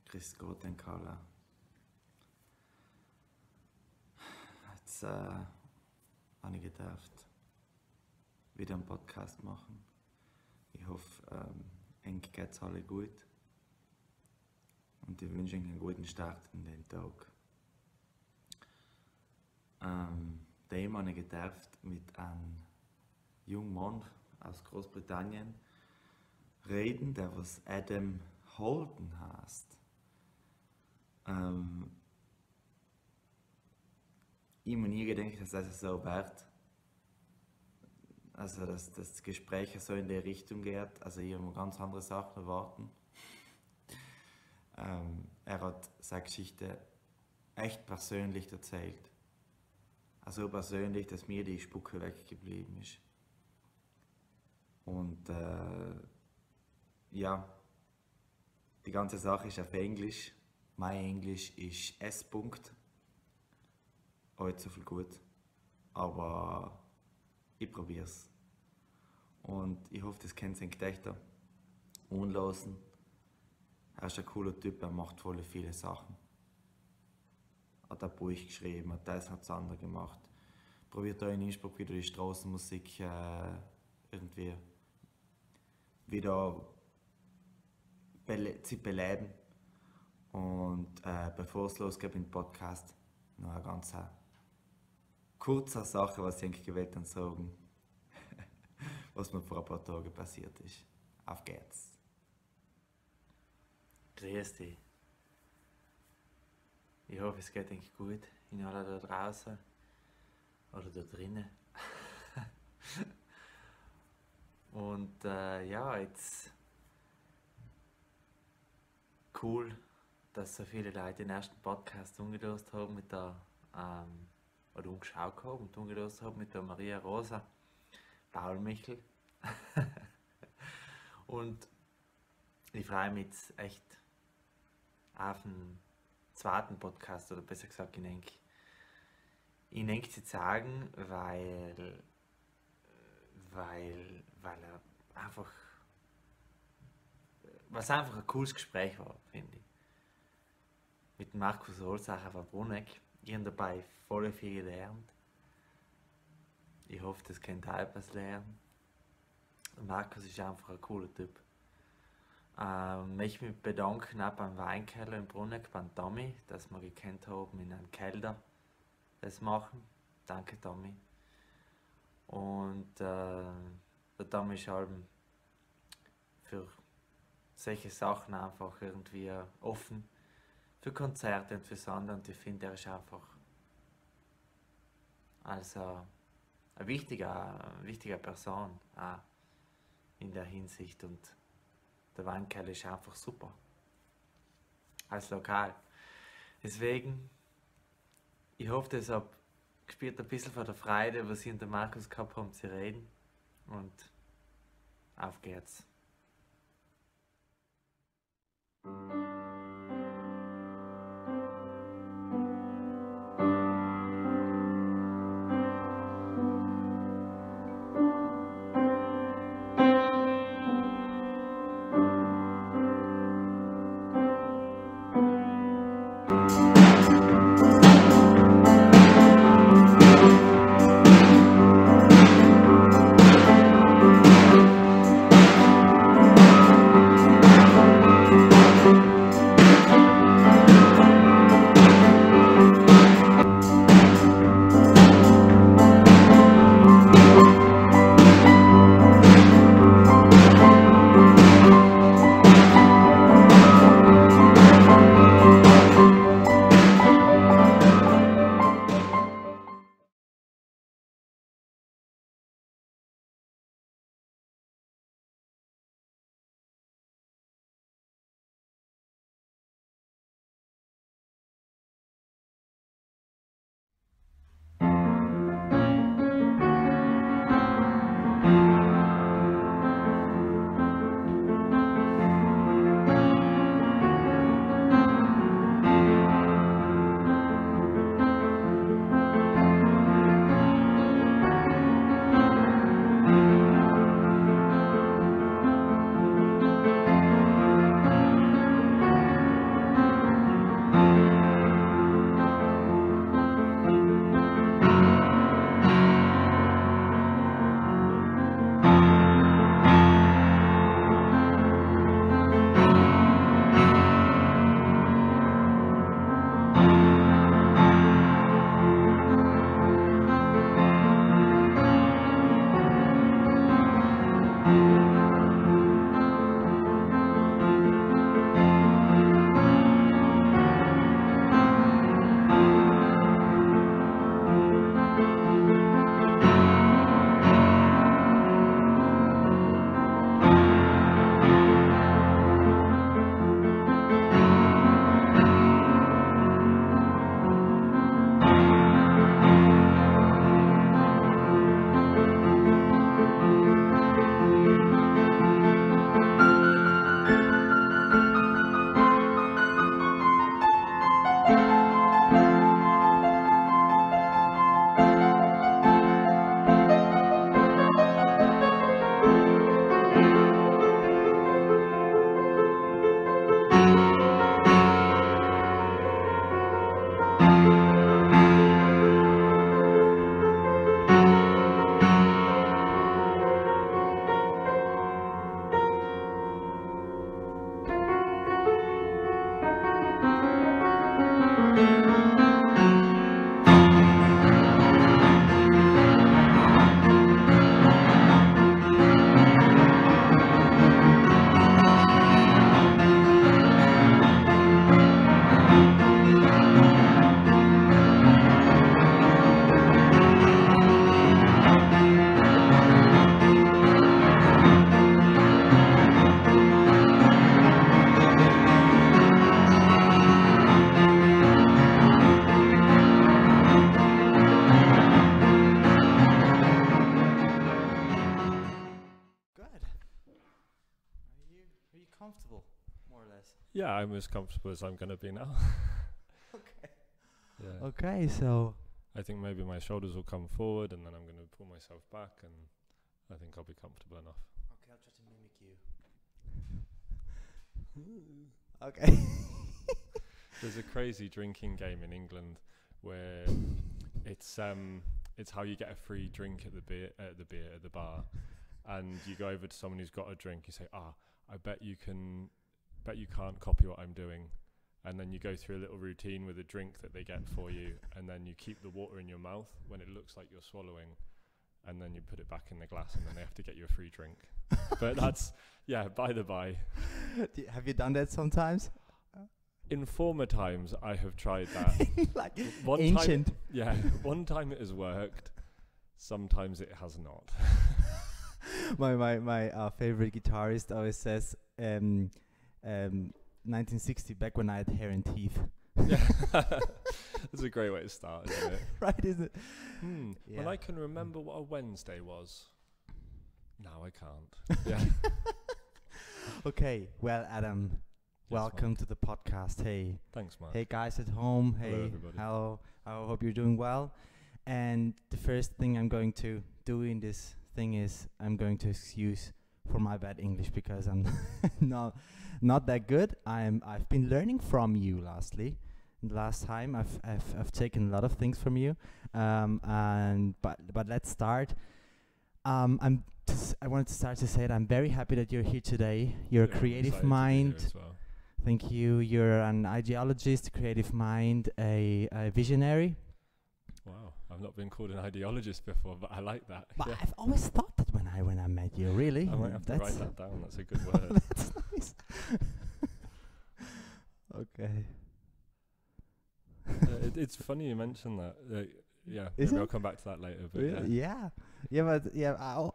Grüß Gott, den Carla. Jetzt habe ich gedacht, wieder einen Podcast machen. Ich hoffe, euch geht es alle gut. Und ich wünsche euch einen guten Start in den Tag. Den habe ich gedacht, mit einem jungen Mann aus Großbritannien reden, der was Adam Holton heißt. Ich habe nie gedacht, dass das so wird. Also, dass das Gespräch so in die Richtung geht. Also, ich habe mir ganz andere Sachen erwarten. Er hat seine Geschichte echt persönlich erzählt. Also so persönlich, dass mir die Spucke weggeblieben ist. Und ja, die ganze Sache ist auf Englisch. Mein Englisch ist S. Heute so viel gut. Aber ich probiere es. Und ich hoffe, das kennt sein Gedächter. Unlosen. Er ist ein cooler Typ, er macht voll viele Sachen. Hat ein Buch geschrieben, hat das, hat das andere gemacht. Probiert auch in Innsbruck wieder die Straßenmusik irgendwie wieder zu beleben. Und bevor es losgeht im Podcast, noch eine ganz kurze Sache, was ich eigentlich gewählt habe, sagen, was mir vor ein paar Tagen passiert ist. Auf geht's! Grüß dich. Ich hoffe, es geht euch gut, in alle da draußen oder da drinnen. Und ja, jetzt cool, dass so viele Leute den ersten Podcast umgelost haben mit der, oder umgeschaut haben und umgelost haben mit der Maria Rosa Paul Michel. Und ich freue mich jetzt echt auf den zweiten Podcast, oder besser gesagt, ich denke zu sagen, weil er einfach, was einfach ein cooles Gespräch war, finde ich. Mit Markus Holzacher von Bruneck. Ich habe dabei voll viel gelernt. Ich hoffe, das könnt ihr auch etwas lernen. Markus ist einfach ein cooler Typ. Ich mich bedanken auch beim Weinkeller in Bruneck, beim Tommy, dass wir gekannt haben, in einem Keller das machen. Danke, Tommy. Und der Tommy ist halt für solche Sachen einfach irgendwie offen, für Konzerte und für andere. Und ich finde, er ist einfach also eine wichtige Person auch in der Hinsicht. Und der Weinkeller ist einfach super. Als Lokal. Deswegen, ich hoffe, das habt gespürt ein bisschen von der Freude, was ich und der Markus gehabt haben zu reden. Und auf geht's. comfortable, more or less? Yeah, I'm as comfortable as I'm going to be now. Okay. Yeah. Okay, so I think maybe my shoulders will come forward and then I'm going to pull myself back and I think I'll be comfortable enough. okay, I'll try to mimic you. Okay. There's a crazy drinking game in England where it's how you get a free drink at the bar, and you go over to someone who's got a drink. You say, I bet you can't copy what I'm doing, and then you go through a little routine with a drink that they get for you, and then you keep the water in your mouth when it looks like you're swallowing, and then you put it back in the glass, and then they have to get you a free drink. But that's, by the by. Have you done that sometimes? In former times, I have tried that. Like one ancient. One time it has worked. Sometimes it has not. my favorite guitarist always says, 1960, back when I had hair and teeth. Yeah, that's a great way to start, isn't it? Right, isn't it? Yeah. When I can remember what a Wednesday was. Now I can't. Yeah. Okay, well, Adam, welcome to the podcast. Hey. Thanks, Mark. Hey, guys at home. Hello, Hey, everybody. hello. I hope you're doing well. And the first thing I'm going to do in this thing is I'm going to excuse for my bad English because I'm not that good. I've been learning from you lastly. Last time I've taken a lot of things from you. But let's start. I wanted to start to say that I'm very happy that you're here today. You're a creative mind. Well. Thank you. You're an ideologist, creative mind, a visionary. Wow, I've not been called an ideologist before, but I like that. But I've always thought that when I met you. Really, I might have to write that down. That's a good word. That's nice. Okay. It's funny you mentioned that. Yeah, Is maybe it? I'll come back to that later. But Yeah. But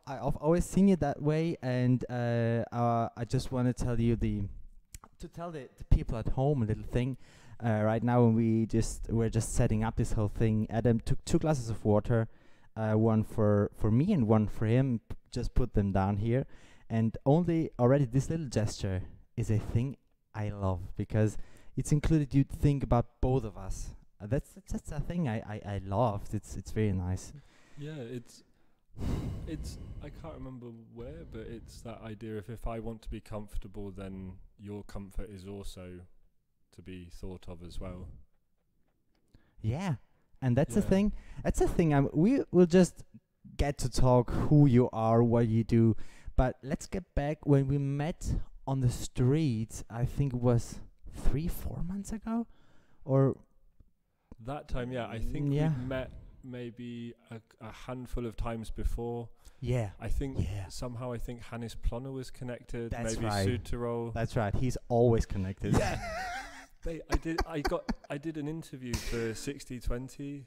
I've always seen you that way, and I just want to tell you to tell the people at home a little thing. Right now, when we're just setting up this whole thing, Adam took 2 glasses of water, one for me and one for him. Just put them down here, and already this little gesture is a thing I love because it's included. You think about both of us. That's a thing I loved. It's very nice. Yeah, it's I can't remember where, but it's that idea of if I want to be comfortable, then your comfort is also to be thought of as well. Yeah, and that's the thing. That's the thing. We will just get to talk who you are, what you do, but let's get back when we met on the streets. I think it was 3-4 months ago, or that time. Yeah, I think we met maybe a handful of times before. Yeah, I think somehow Hannes Plonner was connected. That's maybe right. Südtirol. That's right. He's always connected. Yeah. I did an interview for 6020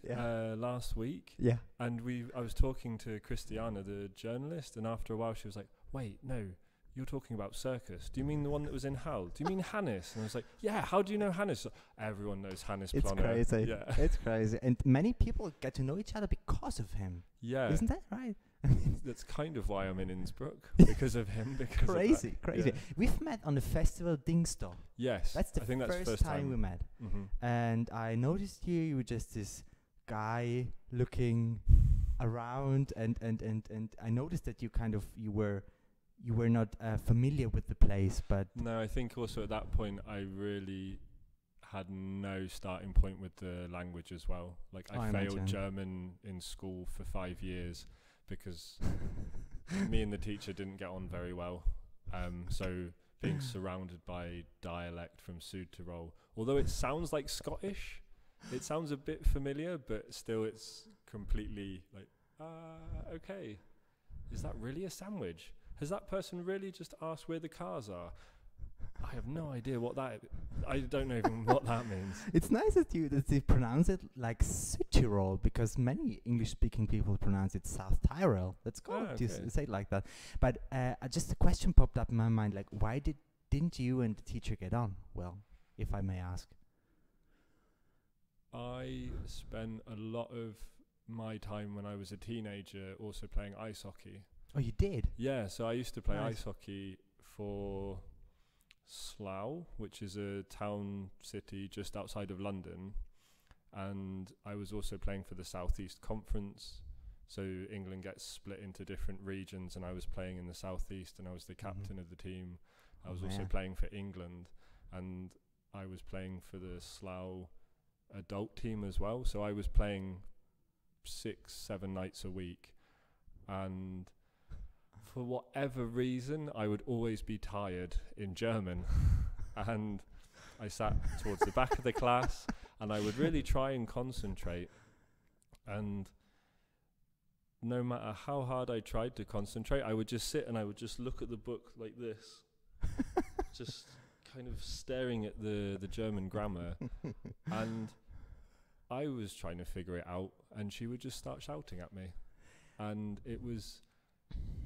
last week. Yeah. And I was talking to Christiana, the journalist, and after a while she was like, "Wait, no, you're talking about Circus. Do you mean the one that was in Hull? Do you mean Hannes?" And I was like, "Yeah, how do you know Hannes?" Everyone knows Hannes Plonner. It's crazy. Yeah. It's crazy. And many people get to know each other because of him. Yeah. Isn't that right? That's kind of why I'm in Innsbruck, because of him. Because crazy. Yeah. We've met on the festival Dingstall. Yes. That's the I think that's first time we met. Mm-hmm. And I noticed you were just this guy looking around, and I noticed that you were not familiar with the place, but no, I think also at that point I really had no starting point with the language as well. Like I failed German in school for 5 years because me and the teacher didn't get on very well. So being surrounded by dialect from Südtirol, although it sounds like Scottish, it sounds a bit familiar, but still it's completely like, okay, is that really a sandwich? Has that person really just asked where the cars are? I have no idea I don't know even what that means. It's nice that you pronounce it like Südtirol, because many English-speaking people pronounce it South Tyrol. That's cool. Okay. To say it like that. But just a question popped up in my mind, like, why didn't you and the teacher get on well, if I may ask? I spent a lot of my time when I was a teenager also playing ice hockey. Oh, you did? Yeah, so I used to play Nice. ice hockey for Slough, which is a town city just outside of London, and I was also playing for the South East Conference. So England gets split into different regions, and I was playing in the South East, and I was the captain of the team. I was also playing for England, and I was playing for the Slough adult team as well. So I was playing 6-7 nights a week, and for whatever reason I would always be tired in German and I sat towards the back of the class, and I would really try and concentrate, and no matter how hard I tried to concentrate, I would just sit and I would just look at the book like this just kind of staring at the German grammar, and I was trying to figure it out, and she would just start shouting at me, and it was,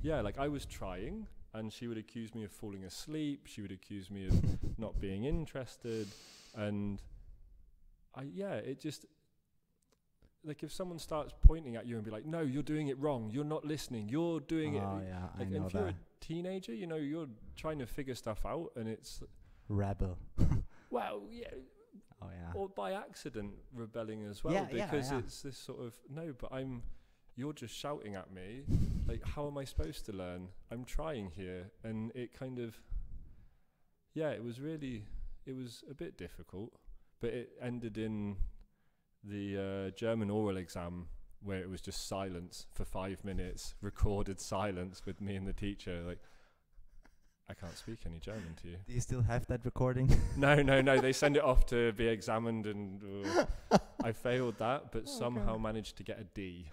like I was trying, and she would accuse me of falling asleep, she would accuse me of not being interested, and it just, like if someone starts pointing at you and be like, no, you're doing it wrong, you're not listening, you're doing it. Yeah, like, I know if you're a teenager, you're trying to figure stuff out, and it's rebel. Well, yeah. Oh yeah. Or by accident rebelling as well, because it's this sort of, no, but you're just shouting at me, like how am I supposed to learn? I'm trying here, and it kind of, it was a bit difficult, but it ended in the German oral exam where it was just silence for 5 minutes, recorded silence with me and the teacher, like, I can't speak any German to you. Do you still have that recording? No. They send it off to be examined, and I failed that, but somehow managed to get a D.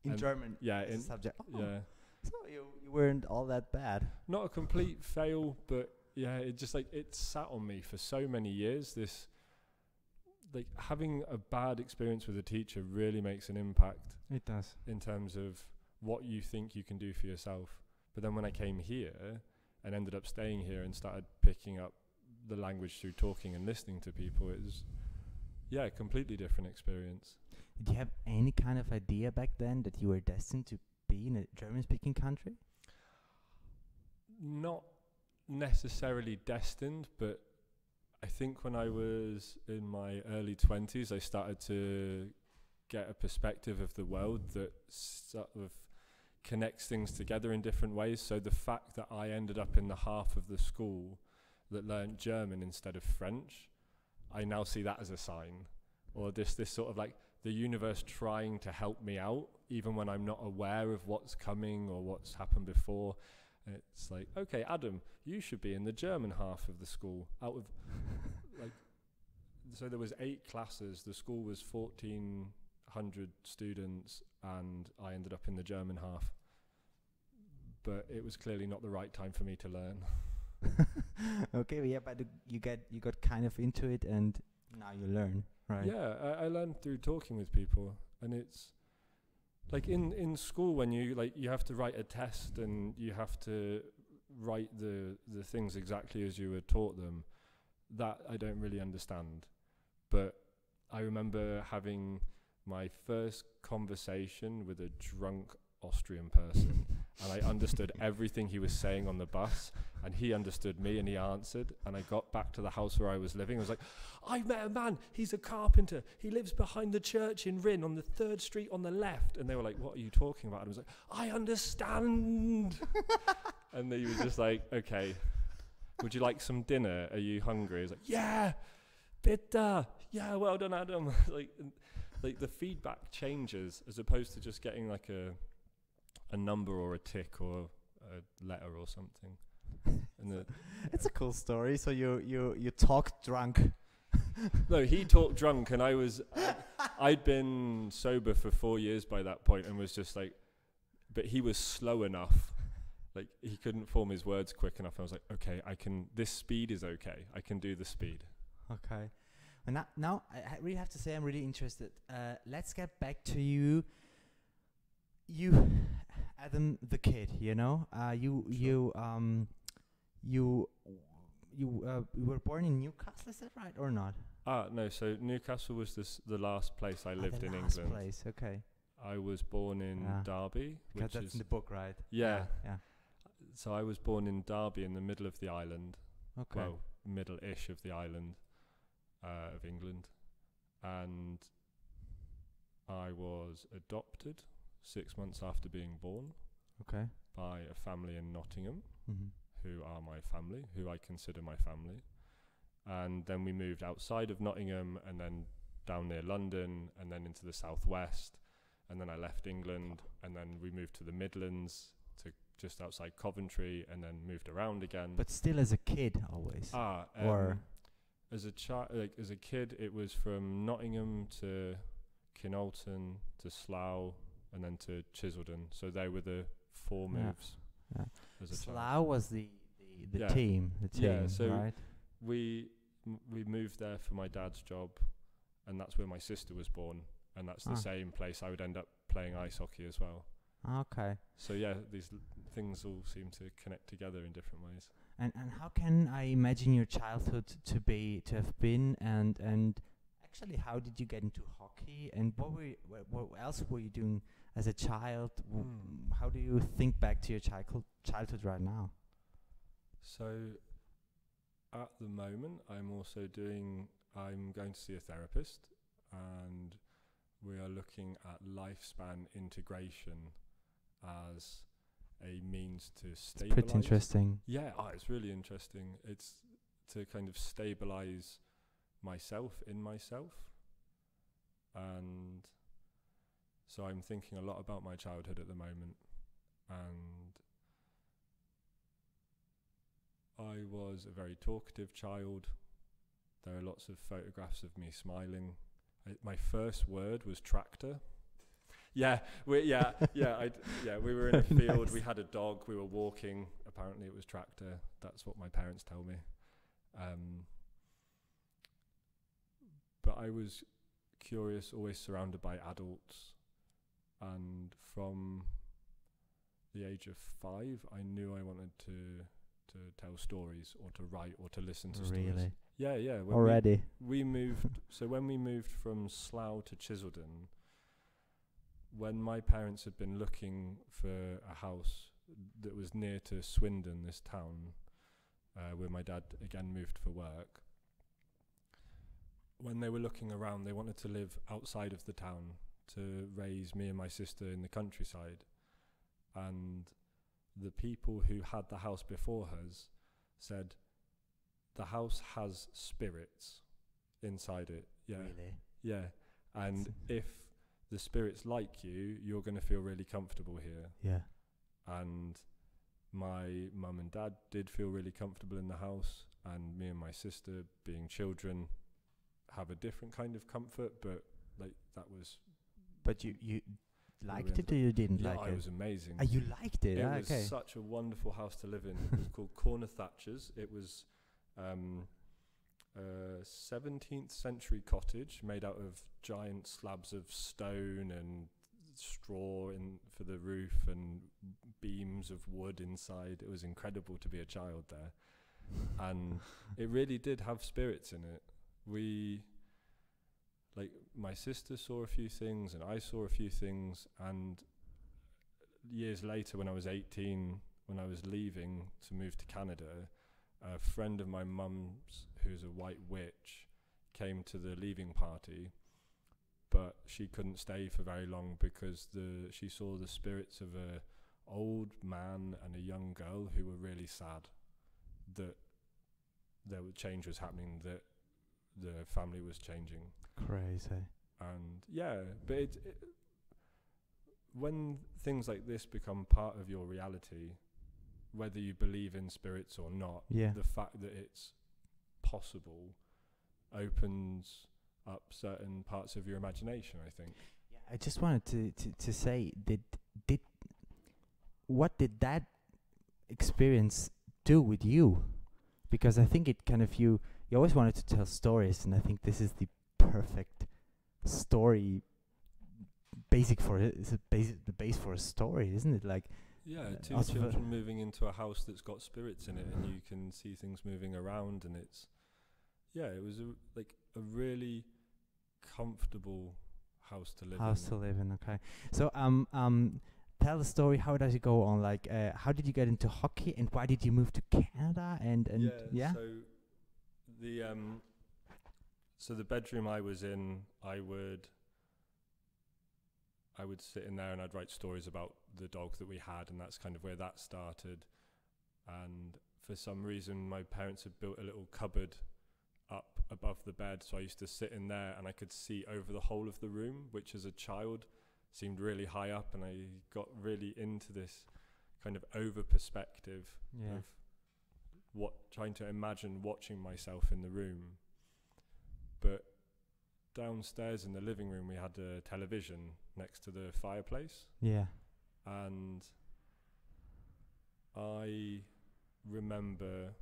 In German? Yeah. In subject? Oh. Yeah. So you weren't all that bad? Not a complete fail, but it just it sat on me for so many years. This, like, having a bad experience with a teacher really makes an impact. It does. In terms of what you think you can do for yourself. But then when I came here and ended up staying here and started picking up the language through talking and listening to people, it was, a completely different experience. Did you have any kind of idea back then that you were destined to be in a German-speaking country? Not necessarily destined, but I think when I was in my early 20s, I started to get a perspective of the world that sort of connects things together in different ways. So the fact that I ended up in the half of the school that learned German instead of French, I now see that as a sign, or this sort of like the universe trying to help me out even when I'm not aware of what's coming or what's happened before. And it's like, okay, Adam, you should be in the German half of the school. Out of so there was 8 classes. The school was 1,400 students, and I ended up in the German half. But it was clearly not the right time for me to learn. Okay, but you got kind of into it, and now you learn, right? Yeah, I learned through talking with people, and it's like in school when you have to write a test and you have to write the things exactly as you were taught them. That I don't really understand, but I remember having my first conversation with a drunk Austrian person, and I understood everything he was saying on the bus, and he understood me, and he answered, and I got back to the house where I was living. I was like, I met a man, he's a carpenter, he lives behind the church in Rinn on the 3rd street on the left. And they were like, what are you talking about? And I was like, I understand. And he was just like, okay, would you like some dinner? Are you hungry? I was like, yeah, bitte. Yeah, well done, Adam. like the feedback changes, as opposed to just getting like a number or a tick or a letter or something. And it's a cool story. So you talked drunk. No, he talked drunk, and I'd been sober for 4 years by that point, and was just like, but he was slow enough. Like, he couldn't form his words quick enough. I was like, okay, this speed is okay. I can do the speed. Okay. And now I really have to say I'm really interested. Let's get back to you. You, Adam the kid, you were born in Newcastle, is that right or not? No, so Newcastle was the last place I lived in England. The last place, okay. I was born in Derby. Which that's in the book, right? Yeah. Yeah. So I was born in Derby in the middle of the island. Okay. Well, middle-ish of the island of England. And I was adopted 6 months after being born Okay. by a family in Nottingham, Mm-hmm. who are my family, who I consider my family. And then we moved outside of Nottingham and then down near London and then into the southwest. And then I left England and then we moved to the Midlands, to just outside Coventry, and then moved around again. But still as a kid always. Or as a child, as a kid, it was from Nottingham to Kinalton to Slough and then to Chiseldon. So they were the 4 moves. Yeah. As a child. Slough was the Yeah. team. The team, Yeah, so right? We moved there for my dad's job, and that's where my sister was born, and that's the same place I would end up playing ice hockey as well. Okay. So yeah, these things all seem to connect together in different ways. And how can I imagine your childhood to have been, and actually how did you get into hockey, and what else were you doing as a child? How do you think back to your childhood right now? So at the moment I'm going to see a therapist, and we are looking at lifespan integration as a means to stabilize. It's pretty interesting. Yeah, it's really interesting. It's to kind of stabilize myself in myself. And so I'm thinking a lot about my childhood at the moment. And I was a very talkative child. There are lots of photographs of me smiling. My first word was tractor. We were in a field. Nice. We had a dog. We were walking. Apparently, it was tractor. That's what my parents tell me. But I was curious, always surrounded by adults, and from the age of 5, I knew I wanted to tell stories, or to write, or to listen to stories. Really? Yeah. Already. We moved. So when we moved from Slough to Chiseldon, when my parents had been looking for a house that was near to Swindon, this town, where my dad again moved for work, when they were looking around, they wanted to live outside of the town to raise me and my sister in the countryside. And the people who had the house before us said, the house has spirits inside it. Yeah. Really? Yeah. And if the spirits like you, you're going to feel really comfortable here. Yeah. And my mum and dad did feel really comfortable in the house, and me and my sister, being children, have a different kind of comfort, but like that was... But you liked it, or you didn't like it? It was amazing. You liked it? It Okay. was such a wonderful house to live in. It was called Corner Thatchers. It was a 17th century cottage made out of giant slabs of stone and straw for the roof and beams of wood inside. It was incredible to be a child there. And it really did have spirits in it. My sister saw a few things and I saw a few things, and years later when I was 18, when I was leaving to move to Canada, a friend of my mum's, who's a white witch, came to the leaving party, but she couldn't stay for very long because she saw the spirits of a old man and a young girl who were really sad that change was happening, that the family was changing. Crazy. And but when things like this become part of your reality, whether you believe in spirits or not, the fact that it's possible opens up certain parts of your imagination, I think. Yeah, I just wanted to say, what did that experience do with you? Because I think it kind of, you always wanted to tell stories, and I think this is the perfect story basic for it. It's the base for a story, isn't it? Like, two children moving into a house that's got spirits in it, and you can see things moving around, and it's it was a really comfortable house to live in. Okay. So tell the story. How does it go on? Like, how did you get into hockey, and why did you move to Canada? And yeah. So the bedroom I was in, I would sit in there and I'd write stories about the dog that we had, and that's kind of where that started. And for some reason, my parents had built a little cupboard up above the bed, so I used to sit in there and I could see over the whole of the room, which as a child seemed really high up, and I got really into this kind of over perspective of trying to imagine watching myself in the room. But downstairs in the living room we had a television next to the fireplace. Yeah. And I remember,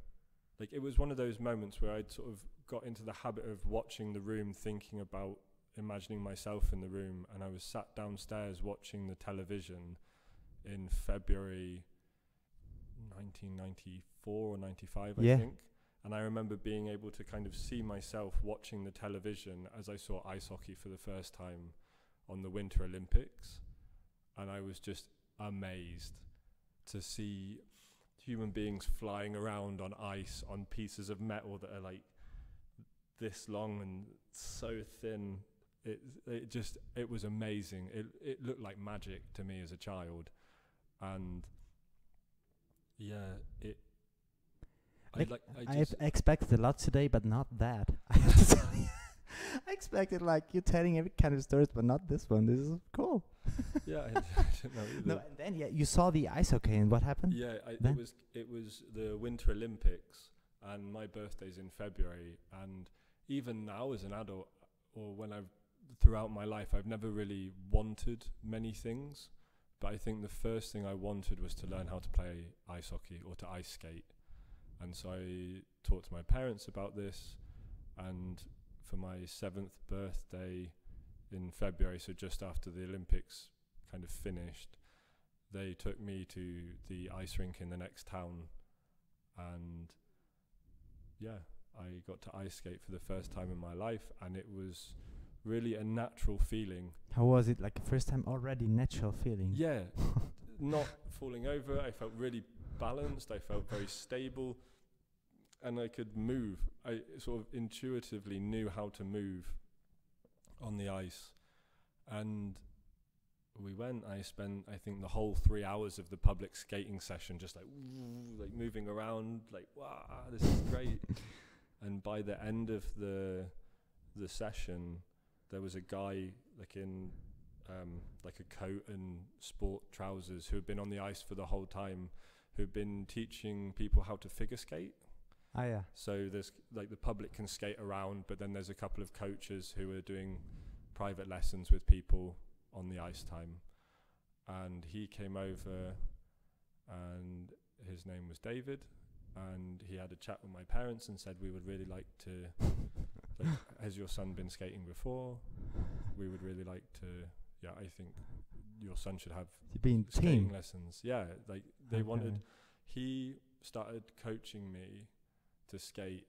like, it was one of those moments where I'd sort of got into the habit of watching the room, thinking about imagining myself in the room, and I was sat downstairs watching the television in February 1994 or 95, I think. And I remember being able to kind of see myself watching the television as I saw ice hockey for the first time on the Winter Olympics. And I was just amazed to see human beings flying around on ice on pieces of metal that are like this long and so thin. It was amazing. It looked like magic to me as a child. And yeah, I expected a lot today, but not that. I have to tell you. I expected like you telling every kind of stories, but not this one. This is cool. Yeah, I didn't know either. No, and then you saw the ice hockey, and what happened? Yeah, it was the Winter Olympics, and my birthday's in February. And even now, as an adult, or throughout my life, I've never really wanted many things. But I think the first thing I wanted was to learn how to play ice hockey or to ice skate. And so I talked to my parents about this, and for my 7th birthday in February, so just after the Olympics kind of finished, they took me to the ice rink in the next town, and yeah, I got to ice skate for the first time in my life, and it was really a natural feeling. How was it? Like first time already natural feeling? Yeah, not falling over. I felt really balanced. I felt very stable. And I could move. I sort of intuitively knew how to move on the ice. And we went. I spent, I think, the whole 3 hours of the public skating session just like moving around, like, wow, this is great. And by the end of the session, there was a guy like in like a coat and sport trousers who had been on the ice for the whole time, who had been teaching people how to figure skate. Ah, yeah. So there's like the public can skate around, but then there's a couple of coaches who are doing private lessons with people on the ice time. And he came over, and his name was David, and he had a chat with my parents and said, we would really like to, like, has your son been skating before? We would really like to, yeah, I think your son should have skating lessons. Yeah, like they wanted, he started coaching me to skate,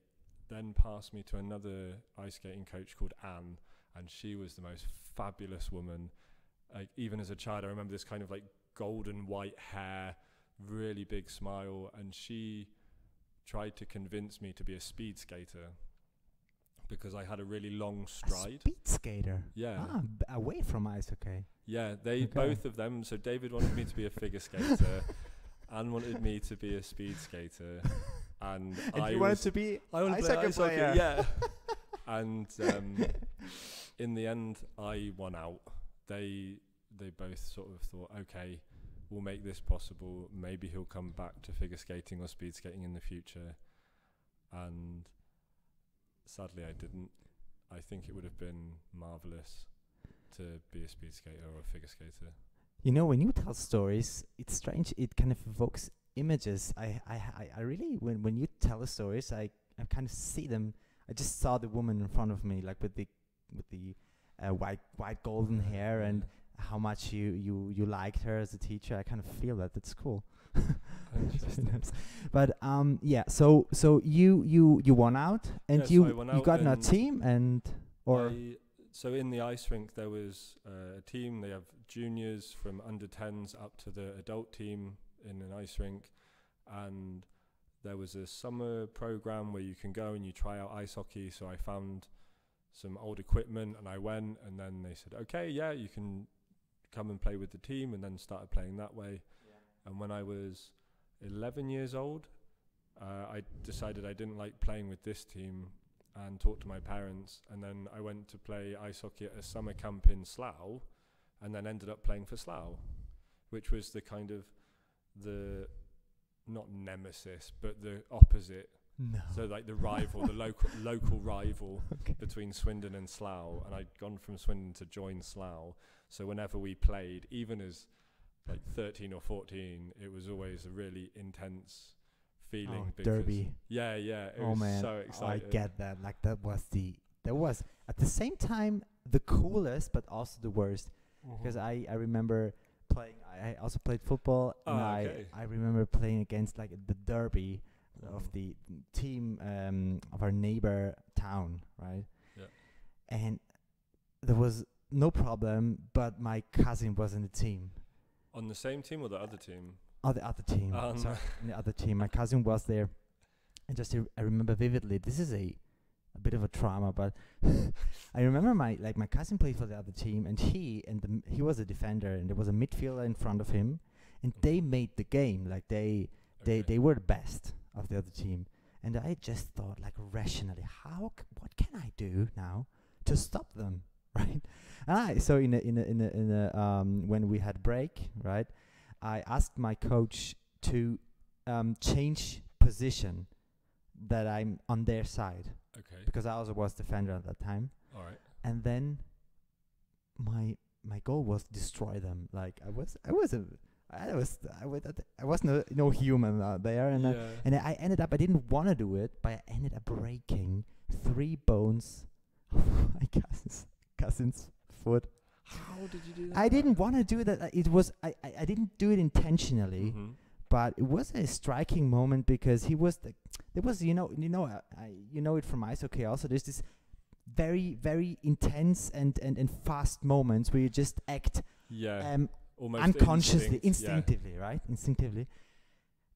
then passed me to another ice skating coach called Anne, and she was the most fabulous woman. Like even as a child, I remember this kind of like golden white hair, really big smile, and she tried to convince me to be a speed skater because I had a really long stride. A speed skater? Yeah. Away from ice, okay. Yeah, both of them. So David wanted me to be a figure skater, Anne wanted me to be a speed skater. And you wanted to be ice hockey player. Yeah. And in the end, I won out. They both sort of thought, okay, we'll make this possible. Maybe he'll come back to figure skating or speed skating in the future. And sadly, I didn't. I think it would have been marvelous to be a speed skater or a figure skater. You know, when you tell stories, it's strange. It kind of evokes images. I really, when you tell the stories, I kind of see them. I just saw the woman in front of me, like with the white golden hair, and how much you liked her as a teacher. I kind of feel that. That's cool. But yeah. So you won out, and you got in a team, and or So in the ice rink, there was a team. They have juniors from under 10s up to the adult team in an ice rink. And there was a summer program where you can go and you try out ice hockey. So I found some old equipment and I went, and then they said, okay, yeah, you can come and play with the team, and then started playing that way. Yeah. And when I was 11 years old, I decided I didn't like playing with this team and talked to my parents, and then I went to play ice hockey at a summer camp in Slough, and then ended up playing for Slough, which was the kind of the, not nemesis, but the opposite. No. So like the rival, the local rival between Swindon and Slough, and I'd gone from Swindon to join Slough. So whenever we played, even as like 13 or 14, it was always a really intense feeling. Oh, derby. Yeah. It oh was man, so exciting. I get that. Like that was at the same time the coolest, but also the worst. Because I remember playing. I also played football, and I remember playing against like the derby of the team of our neighbor town, right? Yeah. And there was no problem, but my cousin was in the team. On the same team or the other team? Oh, the other team. Sorry, the other team. My cousin was there, and just I remember vividly. This is a bit of a trauma, but I remember my cousin played for the other team, and he was a defender, and there was a midfielder in front of him, and they made the game. Like they were the best of the other team, and I just thought, like, rationally, what can I do now to stop them, right? And so in a when we had break, right, I asked my coach to change position, that I'm on their side, because I also was defender at that time. All right. And then my goal was destroy them. Like I was no human there, and I ended up, I didn't want to do it, but I ended up breaking 3 bones of my cousin's foot. How did you do that? I didn't want to do that. It was I didn't do it intentionally, but it was a striking moment, because he was there was you know it from ice hockey also. There's this very, very intense and fast moments where you just act almost unconsciously, instinctively, right? Instinctively.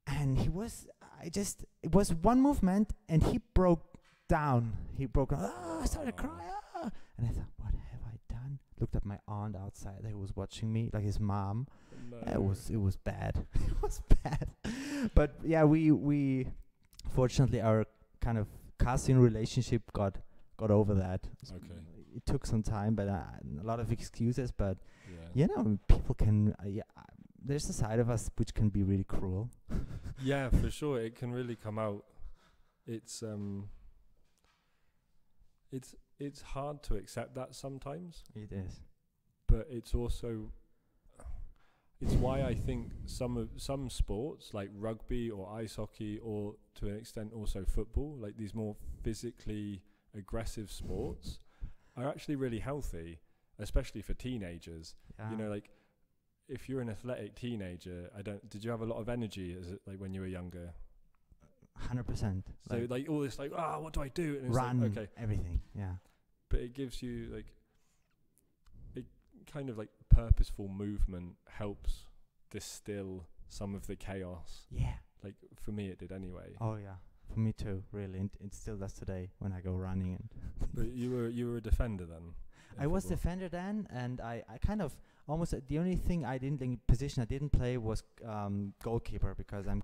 And it was one movement, and he broke down. I started crying. And I thought, what have I done? Looked at my aunt outside who was watching me, like his mom. No. It was bad. It was bad. But yeah, we fortunately, our kind of cousin relationship got over that. Okay. It took some time, but a lot of excuses. But people can. There's a side of us which can be really cruel. Yeah, for sure, it can really come out. It's hard to accept that sometimes. It is. But it's also, it's why I think some sports like rugby or ice hockey, or to an extent also football, like these more physically aggressive sports, are actually really healthy, especially for teenagers. Yeah. You know, like if you're an athletic teenager, did you have a lot of energy like when you were younger? 100%. So like all this what do I do? And run, it's like, okay, everything. Yeah. But it gives you like it kind of like purposeful movement helps distill some of the chaos. Yeah. Like for me, it did anyway. Oh yeah, for me too. Really, and it still does today when I go running. And but you were a defender then. I was defender then, and I kind of almost the only thing position I didn't play was goalkeeper, because I'm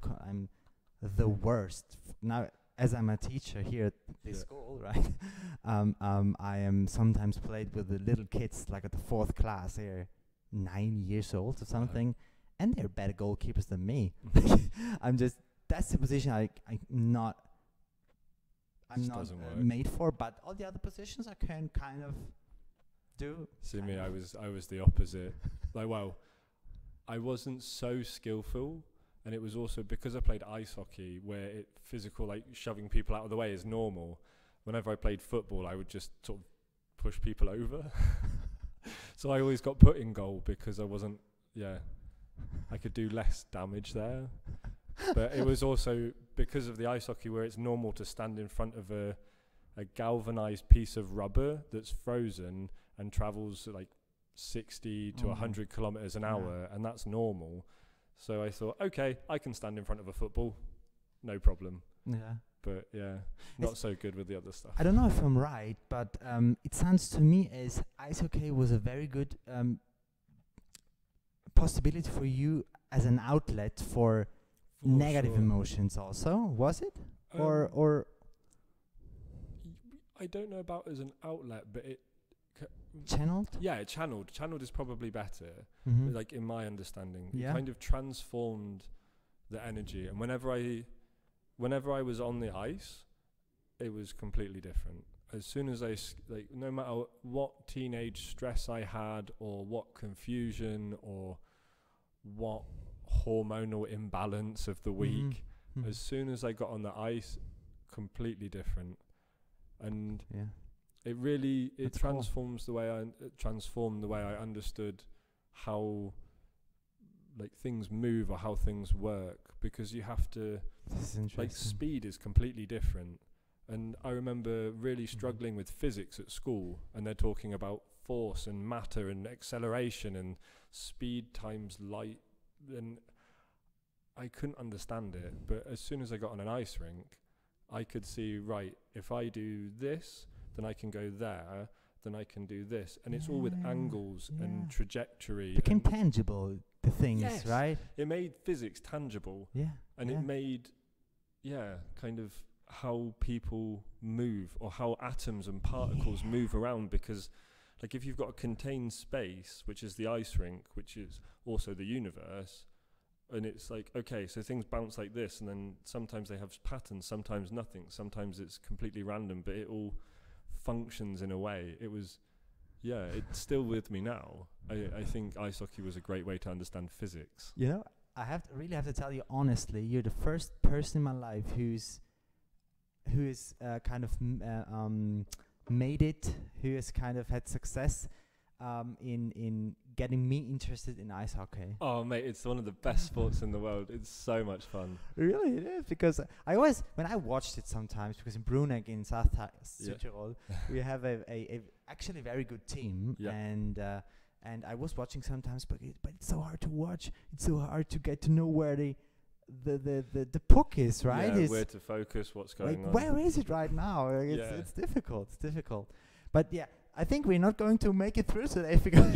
the worst now. As I'm a teacher here at this school, right? I am sometimes played with the little kids, like at the 4th class. They're 9 years old or something, and they're better goalkeepers than me. That's the position I'm not made for. But all the other positions I can kind of do. See me, I was the opposite. I wasn't so skillful. And it was also because I played ice hockey, where physical, like shoving people out of the way is normal. Whenever I played football, I would just sort of push people over. So I always got put in goal because I wasn't, I could do less damage there. But it was also because of the ice hockey, where it's normal to stand in front of a galvanized piece of rubber that's frozen, and travels like 60 to 100 kilometers an hour, and that's normal. So I thought, okay, I can stand in front of a football, no problem. Yeah. But yeah, not so good with the other stuff. I don't know if I'm right, but it sounds to me as ice hockey was a very good possibility for you as an outlet for negative emotions also, was it? Or I don't know about as an outlet, but it channeled? Yeah, it channeled. Channeled is probably better, like in my understanding. Yeah. It kind of transformed the energy, and whenever I was on the ice, it was completely different. As soon as no matter what teenage stress I had, or what confusion, or what hormonal imbalance of the week, as soon as I got on the ice, completely different. And it really transformed the way I understood how like things move or how things work, because you have to, like, speed is completely different. And I remember really struggling with physics at school, and they're talking about force and matter and acceleration and speed times light, and I couldn't understand it. But as soon as I got on an ice rink, I could see, right, if I do this, then I can go there, then I can do this. And it's all with angles and trajectory. Became tangible, the things, right? It made physics tangible. Yeah. And it made, kind of how people move, or how atoms and particles move around. Because, like, if you've got a contained space, which is the ice rink, which is also the universe, and it's like, okay, so things bounce like this, and then sometimes they have patterns, sometimes nothing, sometimes it's completely random, but it all functions in a way. It was, it's still with me now. I think ice hockey was a great way to understand physics. You know, I really have to tell you honestly, you're the first person in my life who is kind of made it, who has kind of had success in getting me interested in ice hockey. Oh, mate, it's one of the best sports in the world. It's so much fun. Really, it is, because I always, when I watched it sometimes, because in Bruneck in South Südtirol, we have a actually very good team, and I was watching sometimes, but it's so hard to watch. It's so hard to get to know where the puck is, right? Yeah, where to focus, what's going on. Where is it right now? It's difficult. It's difficult. But I think we're not going to make it through today because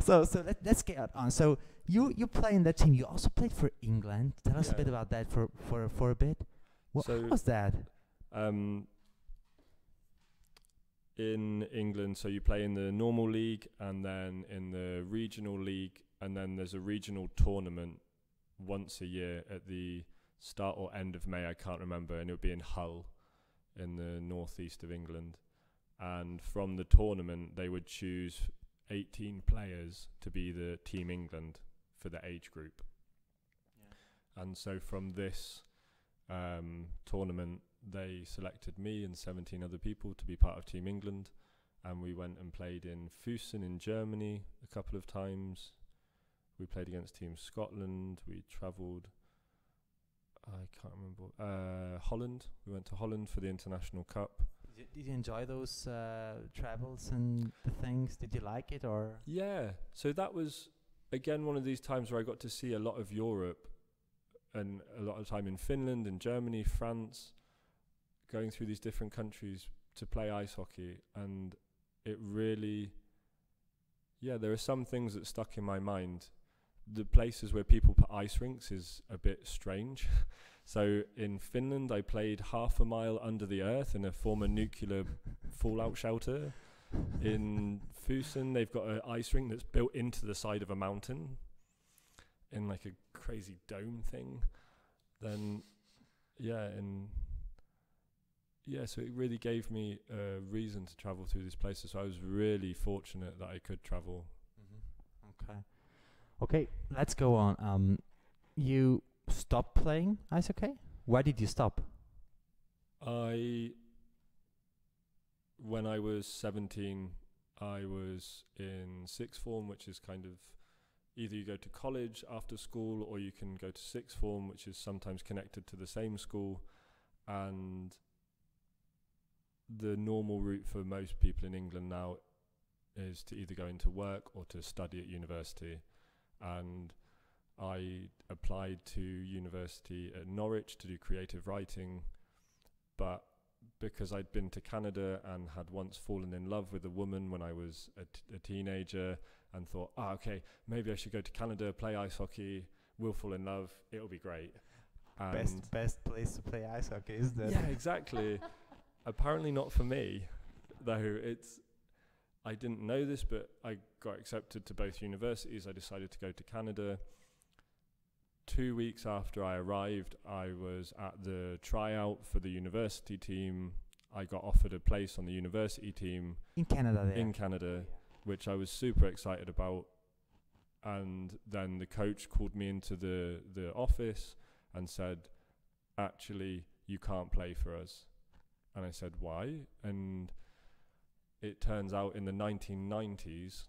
so let's get on. So you play in that team. You also played for England. Tell us a bit about that for a bit. How was that? In England, so you play in the normal league, and then in the regional league, and then there's a regional tournament once a year at the start or end of May, I can't remember, and it would be in Hull in the northeast of England. And from the tournament, they would choose 18 players to be the Team England for the age group. And so from this tournament, they selected me and 17 other people to be part of Team England, and we went and played in Füssen in Germany a couple of times. We played against Team Scotland. We travelled, I can't remember, Holland. We went to Holland for the International Cup. Did you enjoy those travels and the things? Did you like it, or? Yeah, so that was, again, one of these times where I got to see a lot of Europe, and a lot of time in Finland and Germany, France, going through these different countries to play ice hockey. And it really, there are some things that stuck in my mind. The places where people put ice rinks is a bit strange. So in Finland, I played half a mile under the earth in a former nuclear fallout shelter. In Füssen, they've got an ice rink that's built into the side of a mountain in like a crazy dome thing. Then, so it really gave me a reason to travel through these places. So I was really fortunate that I could travel. Okay, let's go on. You stopped playing ice hockey? Why did you stop? When I was 17, I was in sixth form, which is kind of either you go to college after school, or you can go to sixth form, which is sometimes connected to the same school. And the normal route for most people in England now is to either go into work or to study at university. And I applied to university at Norwich to do creative writing, but because I'd been to Canada and had once fallen in love with a woman when I was a teenager and thought, okay, maybe I should go to Canada, play ice hockey, we'll fall in love, it'll be great. And Best place to play ice hockey, isn't it? Yeah, exactly. Apparently not for me, though. I didn't know this, but I got accepted to both universities. I decided to go to Canada. 2 weeks after I arrived, I was at the tryout for the university team. I got offered a place on the university team. In Canada there? In Canada, which I was super excited about. And then the coach called me into the office and said, actually, you can't play for us. And I said, why? And it turns out in the 1990s,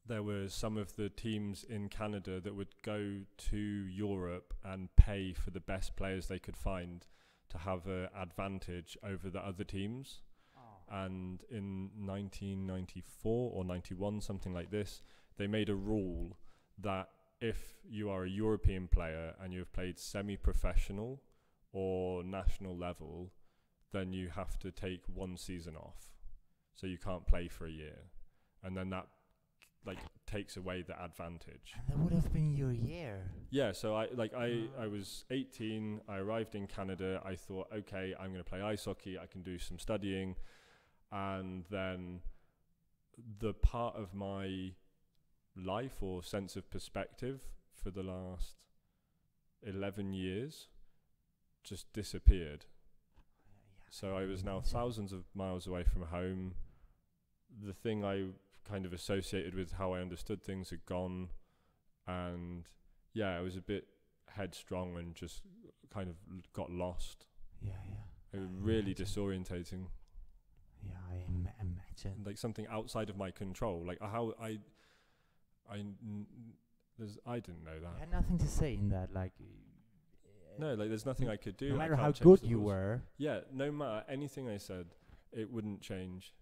there were some of the teams in Canada that would go to Europe and pay for the best players they could find to have an advantage over the other teams. And in 1994 or 91, something like this, they made a rule that if you are a European player and you've played semi-professional or national level, then you have to take 1 season off. So you can't play for a year. And then that takes away the advantage. And that would have been your year. Yeah, so I was 18, I arrived in Canada, I thought, okay, I'm going to play ice hockey, I can do some studying. And then the part of my life or sense of perspective for the last 11 years just disappeared. So I was now thousands of miles away from home. The thing I kind of associated with how I understood things had gone. And yeah, I was a bit headstrong and just kind of got lost. Yeah. It was really disorientating. Yeah, I imagine. Like something outside of my control. Like how I didn't know that. You had nothing to say in that, like... No, like there's nothing I could do. No matter I how can't change good the you rules. were. Yeah, no matter anything I said, it wouldn't change.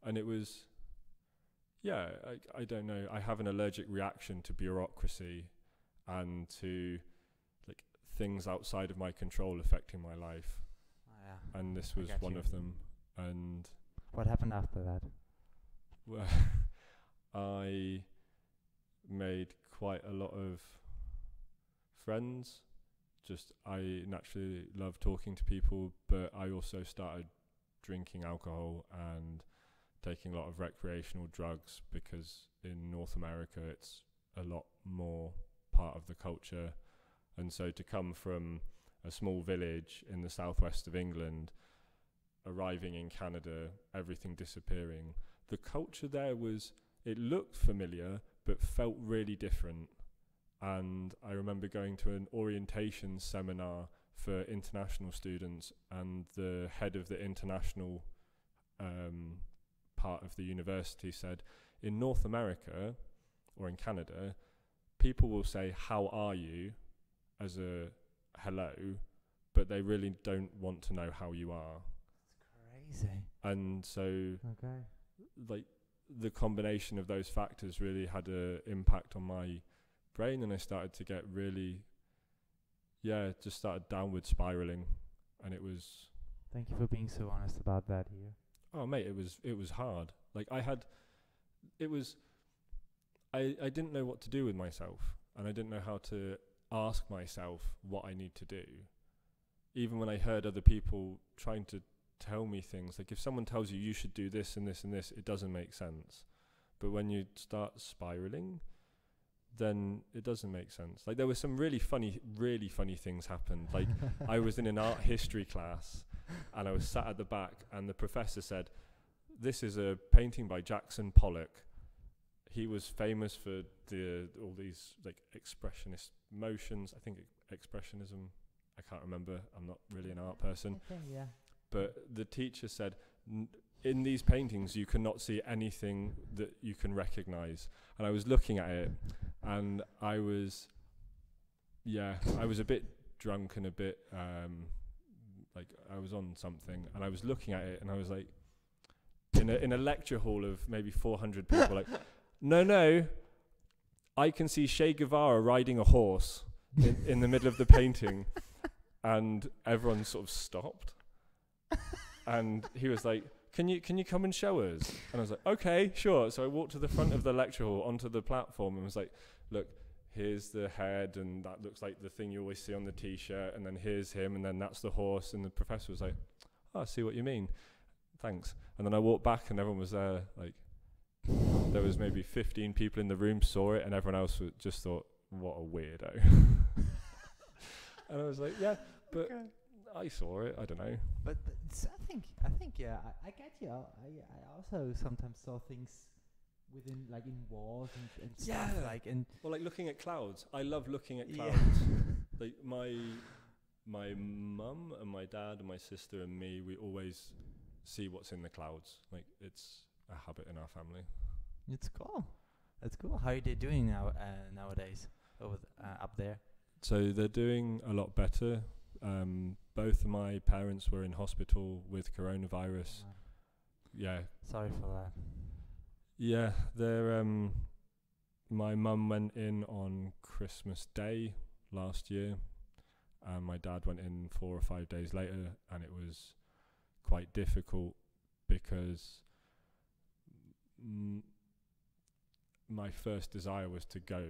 And it was, yeah, I don't know. I have an allergic reaction to bureaucracy and to like things outside of my control affecting my life. Yeah. And this was one of them. And what happened after that? Well, I made quite a lot of friends. I naturally love talking to people, but I also started drinking alcohol and taking a lot of recreational drugs because in North America it's a lot more part of the culture. And so to come from a small village in the southwest of England, arriving in Canada, everything disappearing, the culture there it looked familiar but felt really different. And I remember going to an orientation seminar for international students, and the head of the international part of the university said, in North America or in Canada, people will say, how are you, as a hello, but they really don't want to know how you are. It's crazy. And so like the combination of those factors really had an impact on my brain, and I started to get really, just started downward spiraling, and it was... Thank you for being so honest about that here. Oh mate, it was hard. Like I didn't know what to do with myself, and I didn't know how to ask myself what I need to do. Even when I heard other people trying to tell me things, like if someone tells you should do this and this and this, it doesn't make sense. But when you start spiraling, then it doesn't make sense. Like there were some really funny things happened. Like I was in an art history class and I was sat at the back, and the professor said, this is a painting by Jackson Pollock. He was famous for all these like expressionist motions. I think expressionism, I can't remember. I'm not really an art person. Yeah. But the teacher said, in these paintings, you cannot see anything that you can recognize. And I was looking at it, and I was a bit drunk and a bit like I was on something and I was looking at it and I was like, in a lecture hall of maybe 400 people, like, no, I can see Che Guevara riding a horse in the middle of the painting, and everyone sort of stopped, and he was like, Can you come and show us? And I was like, okay, sure. So I walked to the front of the lecture hall onto the platform and was like, look, here's the head, and that looks like the thing you always see on the T-shirt, and then here's him, and then that's the horse. And the professor was like, oh, I see what you mean. Thanks. And then I walked back, and everyone was there. Like, there was maybe 15 people in the room saw it, and everyone else just thought, what a weirdo. And I was like, yeah, but okay. I saw it. I don't know. But I think, yeah, I get you. I also sometimes saw things within, like, in walls and stuff, like, and well, like looking at clouds. I love looking at clouds. Like my mum and my dad and my sister and me, we always see what's in the clouds. Like, it's a habit in our family. It's cool. That's cool. How are they doing now nowadays over up there? So they're doing a lot better. Both of my parents were in hospital with coronavirus. Yeah. Sorry for that. Yeah, they're my mum went in on Christmas Day last year, and my dad went in 4 or 5 days later, and it was quite difficult because my first desire was to go,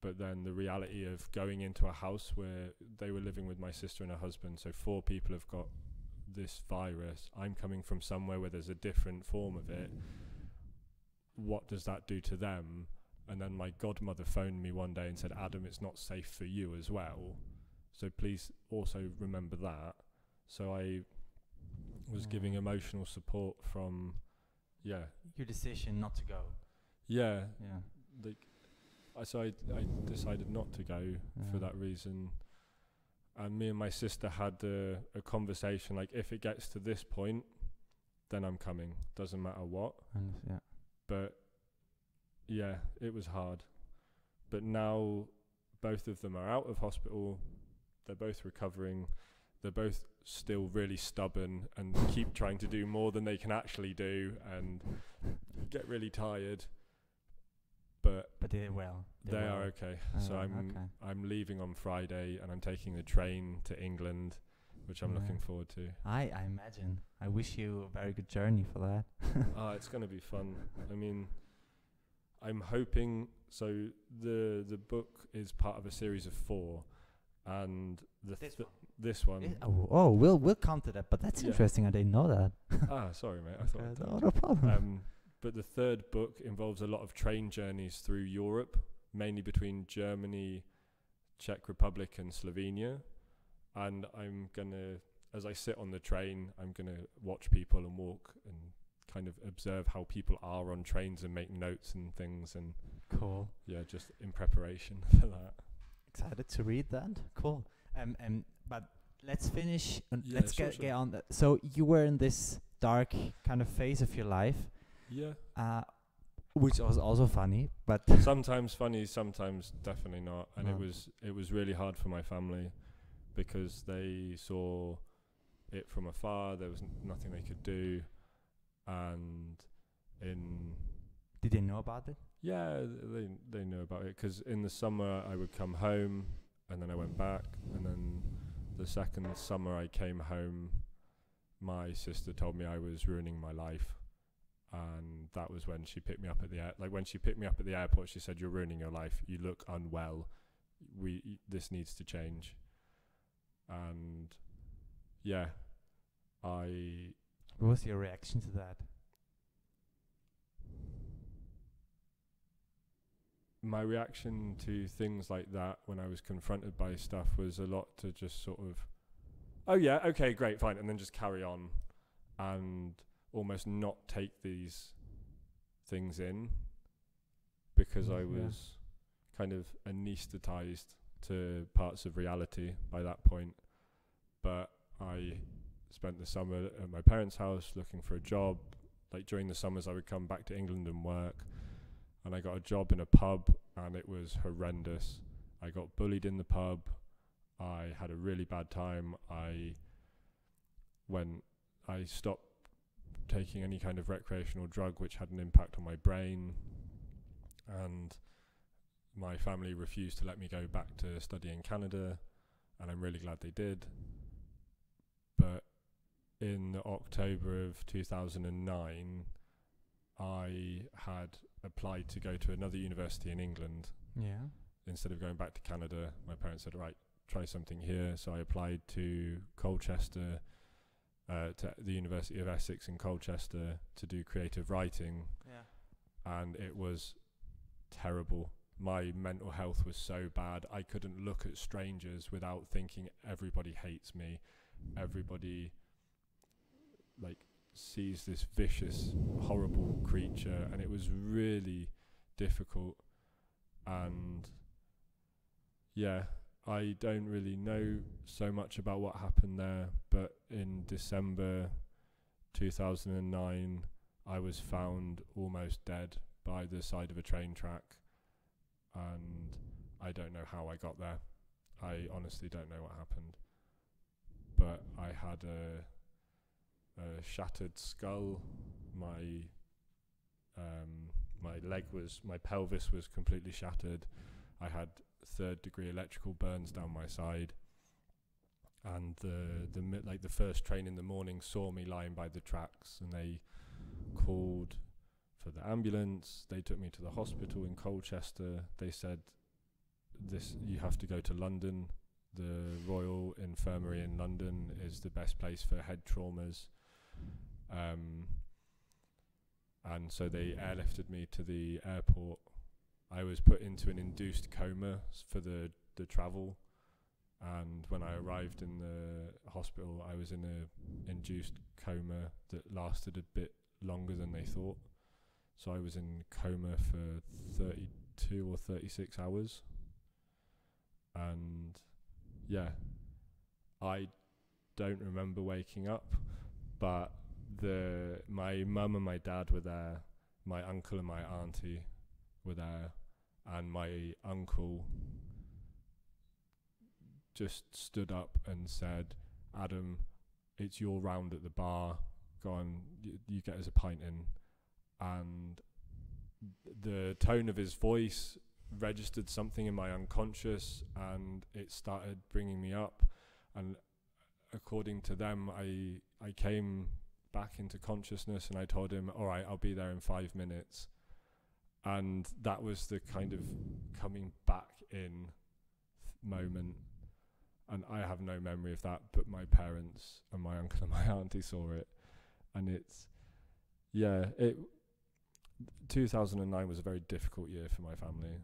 but then the reality of going into a house where they were living with my sister and her husband, so 4 people have got this virus. I'm coming from somewhere where there's a different form of it. What does that do to them? And then my godmother phoned me one day and said, Adam, it's not safe for you as well, so please also remember that. So I was giving emotional support from your decision not to go. So I decided not to go for that reason. And me and my sister had a conversation, like, if it gets to this point, then I'm coming. Doesn't matter what. But yeah, it was hard. But now both of them are out of hospital. They're both recovering. They're both still really stubborn and keep trying to do more than they can actually do and get really tired. But they're well. They are okay. So I'm leaving on Friday, and I'm taking the train to England, which I'm looking forward to. I imagine. I wish you a very good journey for that. It's going to be fun. I mean, I'm hoping. So the book is part of a series of 4, and this one. We'll come to that. But that's interesting. I didn't know that. Sorry, mate. I thought. No problem. But the 3rd book involves a lot of train journeys through Europe, mainly between Germany, Czech Republic and Slovenia. And I'm going to, as I sit on the train, I'm going to watch people and walk and kind of observe how people are on trains and make notes and things. And cool. Yeah, just in preparation for that. Excited to read that. Cool. But let's finish and let's get on that. So you were in this dark kind of phase of your life. Yeah. Which was also funny, but sometimes funny, sometimes definitely not. And it was really hard for my family because they saw it from afar. There was nothing they could do. And did they know about it? Yeah, they knew about it because in the summer I would come home and then I went back, and then the second summer I came home, my sister told me I was ruining my life. And that was when she picked me up at the when she picked me up at the airport, she said, "You're ruining your life. You look unwell. This needs to change." And yeah, what was your reaction to that? My reaction to things like that when I was confronted by stuff was a lot to just sort of, oh yeah, okay, great, fine, and then just carry on and almost not take these things in because I was kind of anesthetized to parts of reality by that point. But I spent the summer at my parents' house looking for a job. Like during the summers I would come back to England and work, and I got a job in a pub and it was horrendous. I got bullied in the pub. I had a really bad time. I when I stopped taking any kind of recreational drug which had an impact on my brain, and my family refused to let me go back to study in Canada, and I'm really glad they did. But in October of 2009, I had applied to go to another university in England. Yeah. Instead of going back to Canada, my parents said, right, try something here. So I applied to Colchester, to the University of Essex in Colchester, to do creative writing. Yeah. And it was terrible. My mental health was so bad. I couldn't look at strangers without thinking everybody hates me. Everybody sees this vicious, horrible creature, and it was really difficult. And yeah, I don't really know so much about what happened there, but in December 2009, I was found almost dead by the side of a train track, and I don't know how I got there. I honestly don't know what happened, but I had a shattered skull. My my pelvis was completely shattered. I had 3rd-degree electrical burns down my side, and the first train in the morning saw me lying by the tracks, and they called for the ambulance. They took me to the hospital in Colchester. They said, you have to go to London. The Royal Infirmary in London is the best place for head traumas. And so they airlifted me to the airport. I was put into an induced coma for the travel, and when I arrived in the hospital, I was in a induced coma that lasted a bit longer than they thought. So I was in coma for 32 or 36 hours. And yeah, I don't remember waking up, but my mum and my dad were there, my uncle and my auntie were there, and my uncle just stood up and said, "Adam, it's your round at the bar, go on, you get us a pint in." And the tone of his voice registered something in my unconscious, and it started bringing me up. And according to them, I came back into consciousness, and I told him, all right, I'll be there in 5 minutes. And that was the kind of coming back in moment. And I have no memory of that, but my parents and my uncle and my auntie saw it. And 2009 was a very difficult year for my family,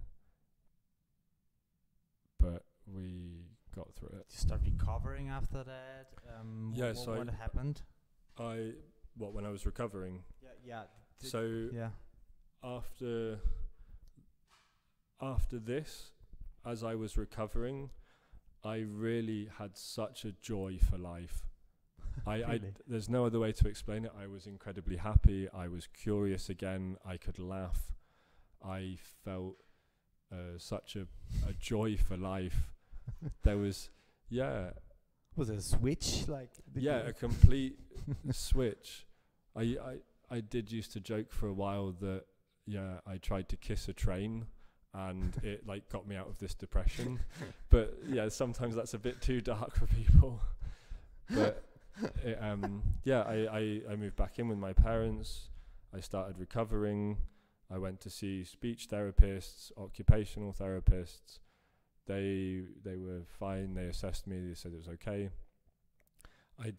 but we got through it. Did you start recovering after that? What happened? When I was recovering? Yeah. After this, as I was recovering, I really had such a joy for life. Really? There's no other way to explain it. I was incredibly happy. I was curious again. I could laugh. I felt such a joy for life. There was, Was it a switch? A complete switch. I did used to joke for a while that, I tried to kiss a train, and it got me out of this depression. But sometimes that's a bit too dark for people. But I moved back in with my parents. I started recovering. I went to see speech therapists, occupational therapists. They were fine. They assessed me. They said it was okay. I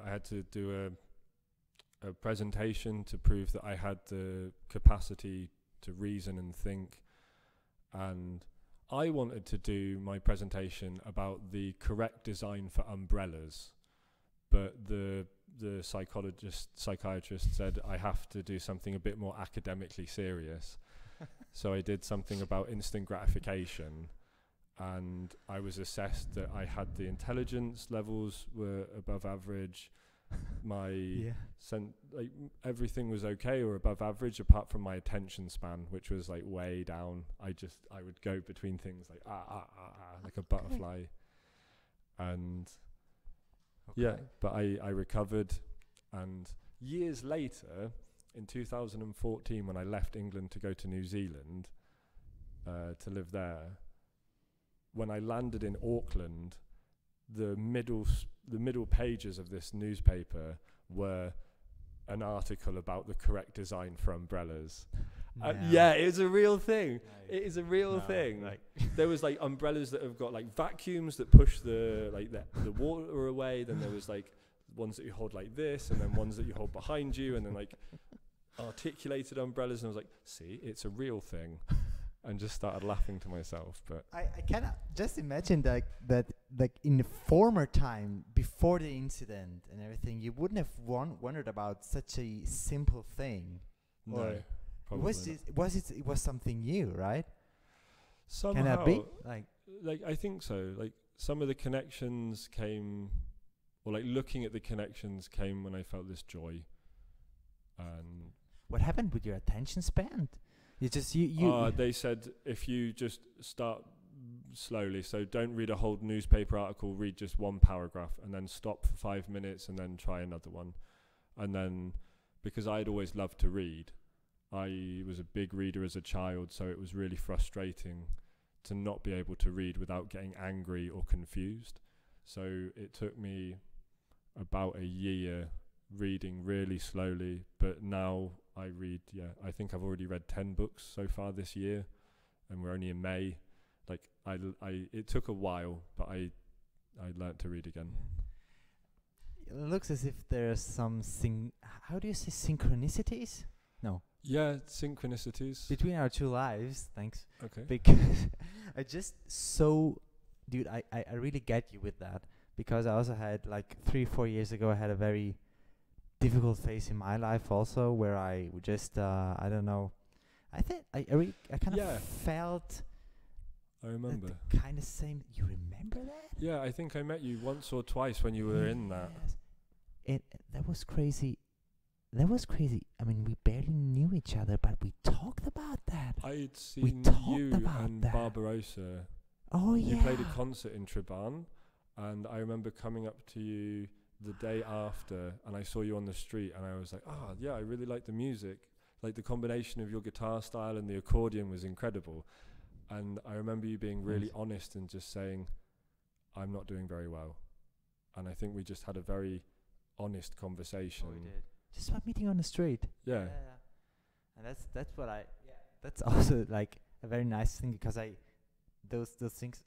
had to do a presentation to prove that I had the capacity to reason and think. And I wanted to do my presentation about the correct design for umbrellas, but the psychiatrist said I have to do something a bit more academically serious. So I did something about instant gratification, and I was assessed that I had the intelligence levels were above average. Everything was okay or above average, apart from my attention span, which was way down. I would go between things like a butterfly. And Yeah, but I recovered, and years later, in 2014, when I left England to go to New Zealand to live there, when I landed in Auckland, the middle pages of this newspaper were an article about the correct design for umbrellas. Yeah, it is a real thing. It is a real thing. Like there was like umbrellas that have got like vacuums that push the water away. Then there was like ones that you hold like this, and then ones that you hold behind you, and then like articulated umbrellas. And I was like, see, it's a real thing. And just started laughing to myself. But I cannot just imagine that in the former time, before the incident and everything, you wouldn't have wondered about such a simple thing. No, probably it was something new, right? Somehow, can that be? Like I think so. Like some of the connections came, or like looking at the connections came when I felt this joy. And what happened with your attention span? You just they said if you just start slowly, so don't read a whole newspaper article, read just one paragraph and then stop for 5 minutes and then try another one. And then because I'd always loved to read, I was a big reader as a child, so it was really frustrating to not be able to read without getting angry or confused. So it took me about a year reading really slowly, but now I read, I think I've already read 10 books so far this year, and we're only in May. Like it took a while, but I learned to read again. It looks as if there's some how do you say synchronicities? No. Yeah, synchronicities between our two lives. Thanks. Okay. Because dude, I really get you with that, because I also had like 3-4 years ago, I had a very difficult phase in my life also, where I just I don't know, I think I kind of felt. I remember kind of same. You remember that? Yeah, I think I met you once or twice when you were in that. That was crazy. That was crazy. I mean, we barely knew each other, but we talked about that. I'd seen you and Barbarossa. Oh yeah. You played a concert in Treban, and I remember coming up to you the day after, and I saw you on the street, and I was like, yeah, I really like the music. Like the combination of your guitar style and the accordion was incredible. And I remember you being really honest and just saying, I'm not doing very well. And I think we just had a very honest conversation. Oh, we did. Just about meeting on the street. Yeah. And that's what that's also like a very nice thing, because those things,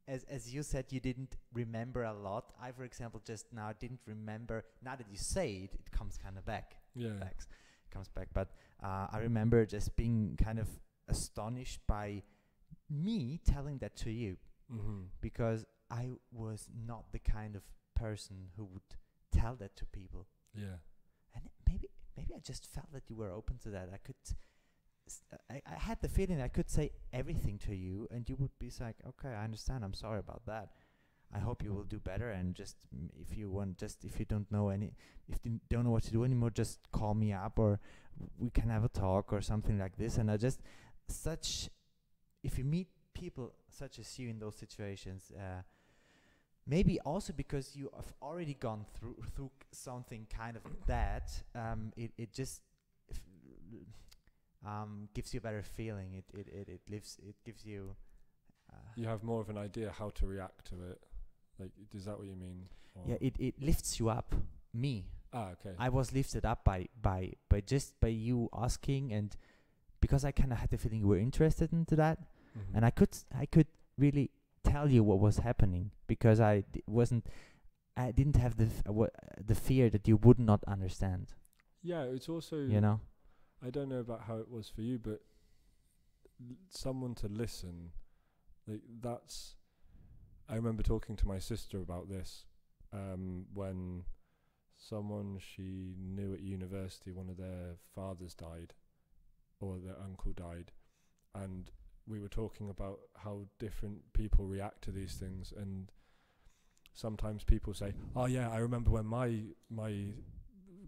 as you said, you didn't remember a lot. I, for example, just now didn't remember. Now that you say it, it comes kind of back. Yeah. It comes back. But I remember just being kind of astonished by me telling that to you, because I was not the kind of person who would tell that to people. Yeah. And maybe I just felt that you were open to that. I had the feeling I could say everything to you, and you would be like, okay, I understand. I'm sorry about that. I hope you will do better. And just if you don't know what to do anymore, just call me up, or we can have a talk or something like this. And if you meet people such as you in those situations, maybe also because you have already gone through something kind of that, it just gives you a better feeling. It gives you. You have more of an idea how to react to it. Like, is that what you mean? Or Yeah, it lifts you up. Me. Okay. I was lifted up by you asking, and because I kind of had the feeling you were interested into that, and I could really tell you what was happening, because I didn't have the fear that you would not understand. Yeah, it's also, I don't know about how it was for you, but someone to listen, like that's. I remember talking to my sister about this when someone she knew at university, one of their fathers died, or their uncle died, and we were talking about how different people react to these things. And sometimes people say, oh yeah, I remember when my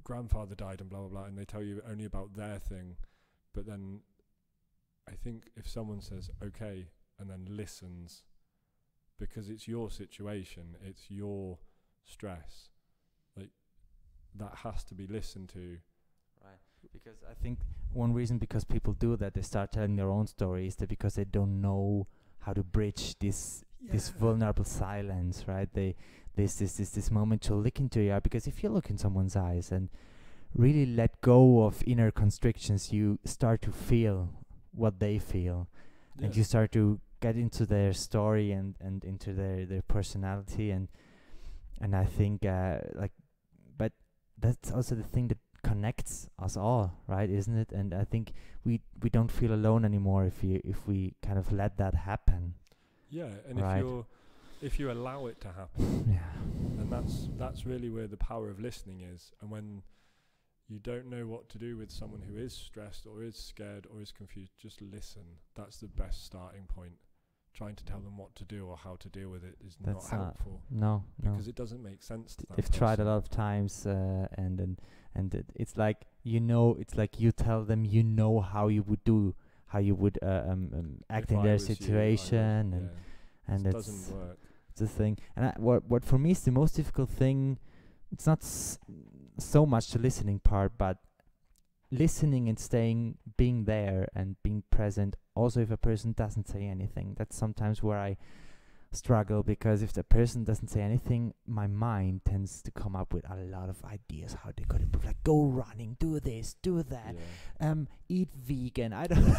grandfather died and blah blah blah, and they tell you only about their thing. But then I think if someone says okay and then listens, because it's your situation, it's your stress, that has to be listened to. Right. Because I think one reason because people do that, they start telling their own stories, that because they don't know how to bridge this vulnerable silence, right? This moment to look into your eye, because if you look in someone's eyes and really let go of inner constrictions, you start to feel what they feel, and you start to get into their story and into their personality, and I think but that's also the thing that connects us all, right? Isn't it? And I think we don't feel alone anymore if we kind of let that happen. Yeah, and right? if you allow it to happen, and that's really where the power of listening is. And when you don't know what to do with someone who is stressed or is scared or is confused, just listen. That's the best starting point. Trying to tell them what to do or how to deal with it is not helpful. No, because it doesn't make sense to that They've tried a lot of times, and it's like, it's like you tell them how you would act in their situation, and it doesn't work. It's the thing. And what for me is the most difficult thing, it's not so much the listening part, but listening and being there and being present. Also, if a person doesn't say anything, that's sometimes where I struggle, because if the person doesn't say anything, my mind tends to come up with a lot of ideas how they could improve, like go running, do this, do that, eat vegan, I don't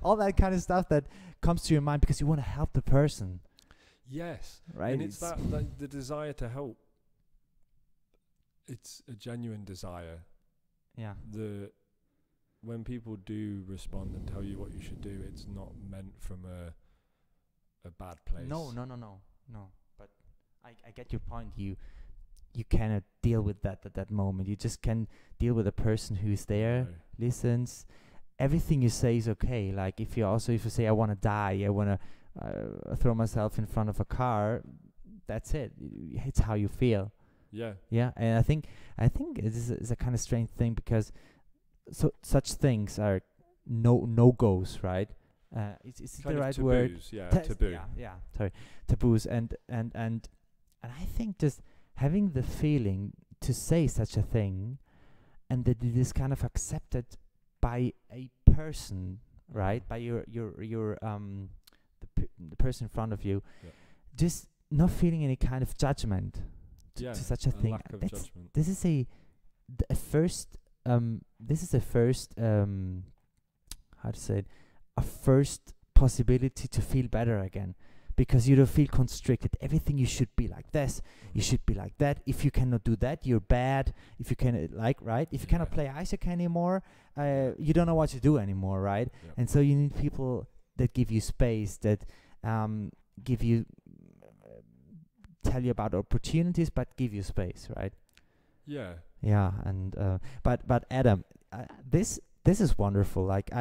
all that kind of stuff that comes to your mind because you want to help the person. Yes, right. And it's that the desire to help. It's a genuine desire. Yeah. When people do respond and tell you what you should do, it's not meant from a bad place. No. But I get your point. You cannot deal with that at that moment. You just can deal with a person who's there, listens. Everything you say is okay. Like if you say I want to die, I want to throw myself in front of a car, that's it. It's how you feel. Yeah. Yeah, and I think it is a kind of strange thing, because such things are no goes, right? It's the right taboos, word. Taboo. Yeah. Sorry, taboos, and I think just having the feeling to say such a thing, and that it is kind of accepted by a person, right? By the person in front of you, just not feeling any kind of judgment to such a thing. Lack of judgment. This is a first how to say it, a first possibility to feel better again, because you don't feel constricted. Everything you should be like this, you should be like that. If you cannot do that, you're bad. If you can if you cannot play ice hockey anymore, you don't know what to do anymore, right? Yep. And so you need people that give you space, that give you tell you about opportunities, but give you space, right? Yeah. Yeah, and but Adam, this is wonderful. Like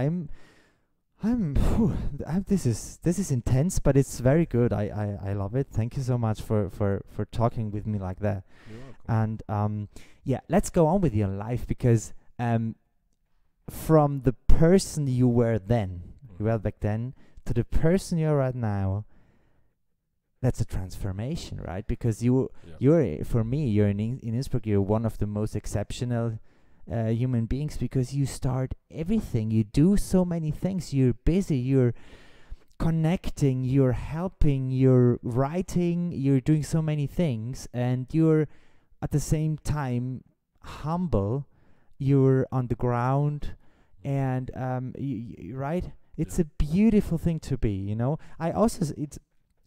this is intense, but it's very good. I love it. Thank you so much for talking with me like that. You're welcome. And let's go on with your life, because from the person you were back then, to the person you're right now, that's a transformation, right? Because you're in Innsbruck, you're one of the most exceptional human beings, because you start everything. You do so many things. You're busy. You're connecting. You're helping. You're writing. You're doing so many things, and you're at the same time humble. You're on the ground, and right. It's a beautiful thing to be.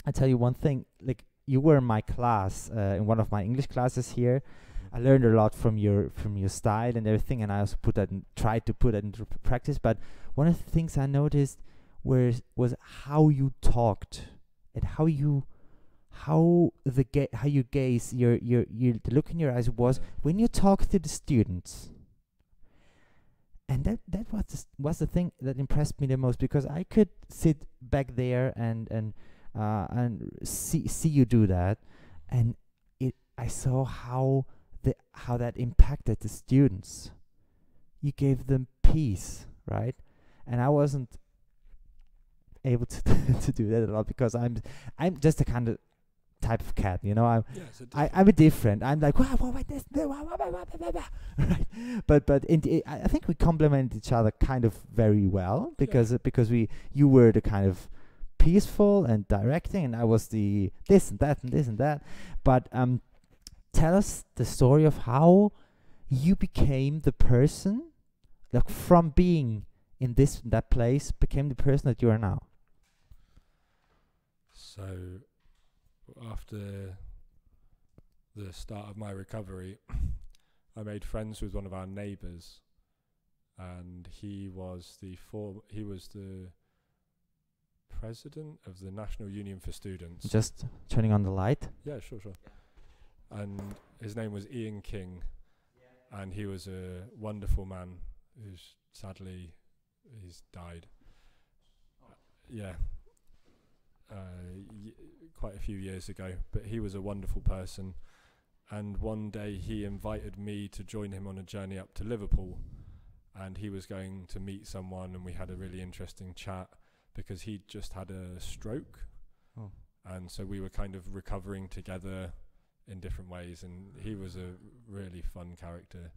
I tell you one thing, like you were in my class, in one of my English classes here. I learned a lot from your style and everything, and I also tried to put that into practice. But one of the things I noticed was how you talked, and how you gaze, the look in your eyes was when you talk to the students. And that was the thing that impressed me the most, because I could sit back there and see you do that, and I saw how that impacted the students. You gave them peace, right? And I wasn't able to to do that a lot, because I'm just a kind of type of cat, you know. I'm a different. I'm like, right. But I think we complement each other kind of very well because you were the kind of peaceful and directing, and I was the this and that and this and that. But tell us the story of how you became the person, like from being in that place, became the person that you are now. So after the start of my recovery, I made friends with one of our neighbours, and he was the president of the National Union for Students. Just turning on the light. Yeah, sure. And his name was Ian King, and he was a wonderful man who's sadly he's died. Quite a few years ago, but he was a wonderful person. And one day he invited me to join him on a journey up to Liverpool, and he was going to meet someone, and we had a really interesting chat because he'd just had a stroke. And so we were kind of recovering together in different ways, and he was a really fun character.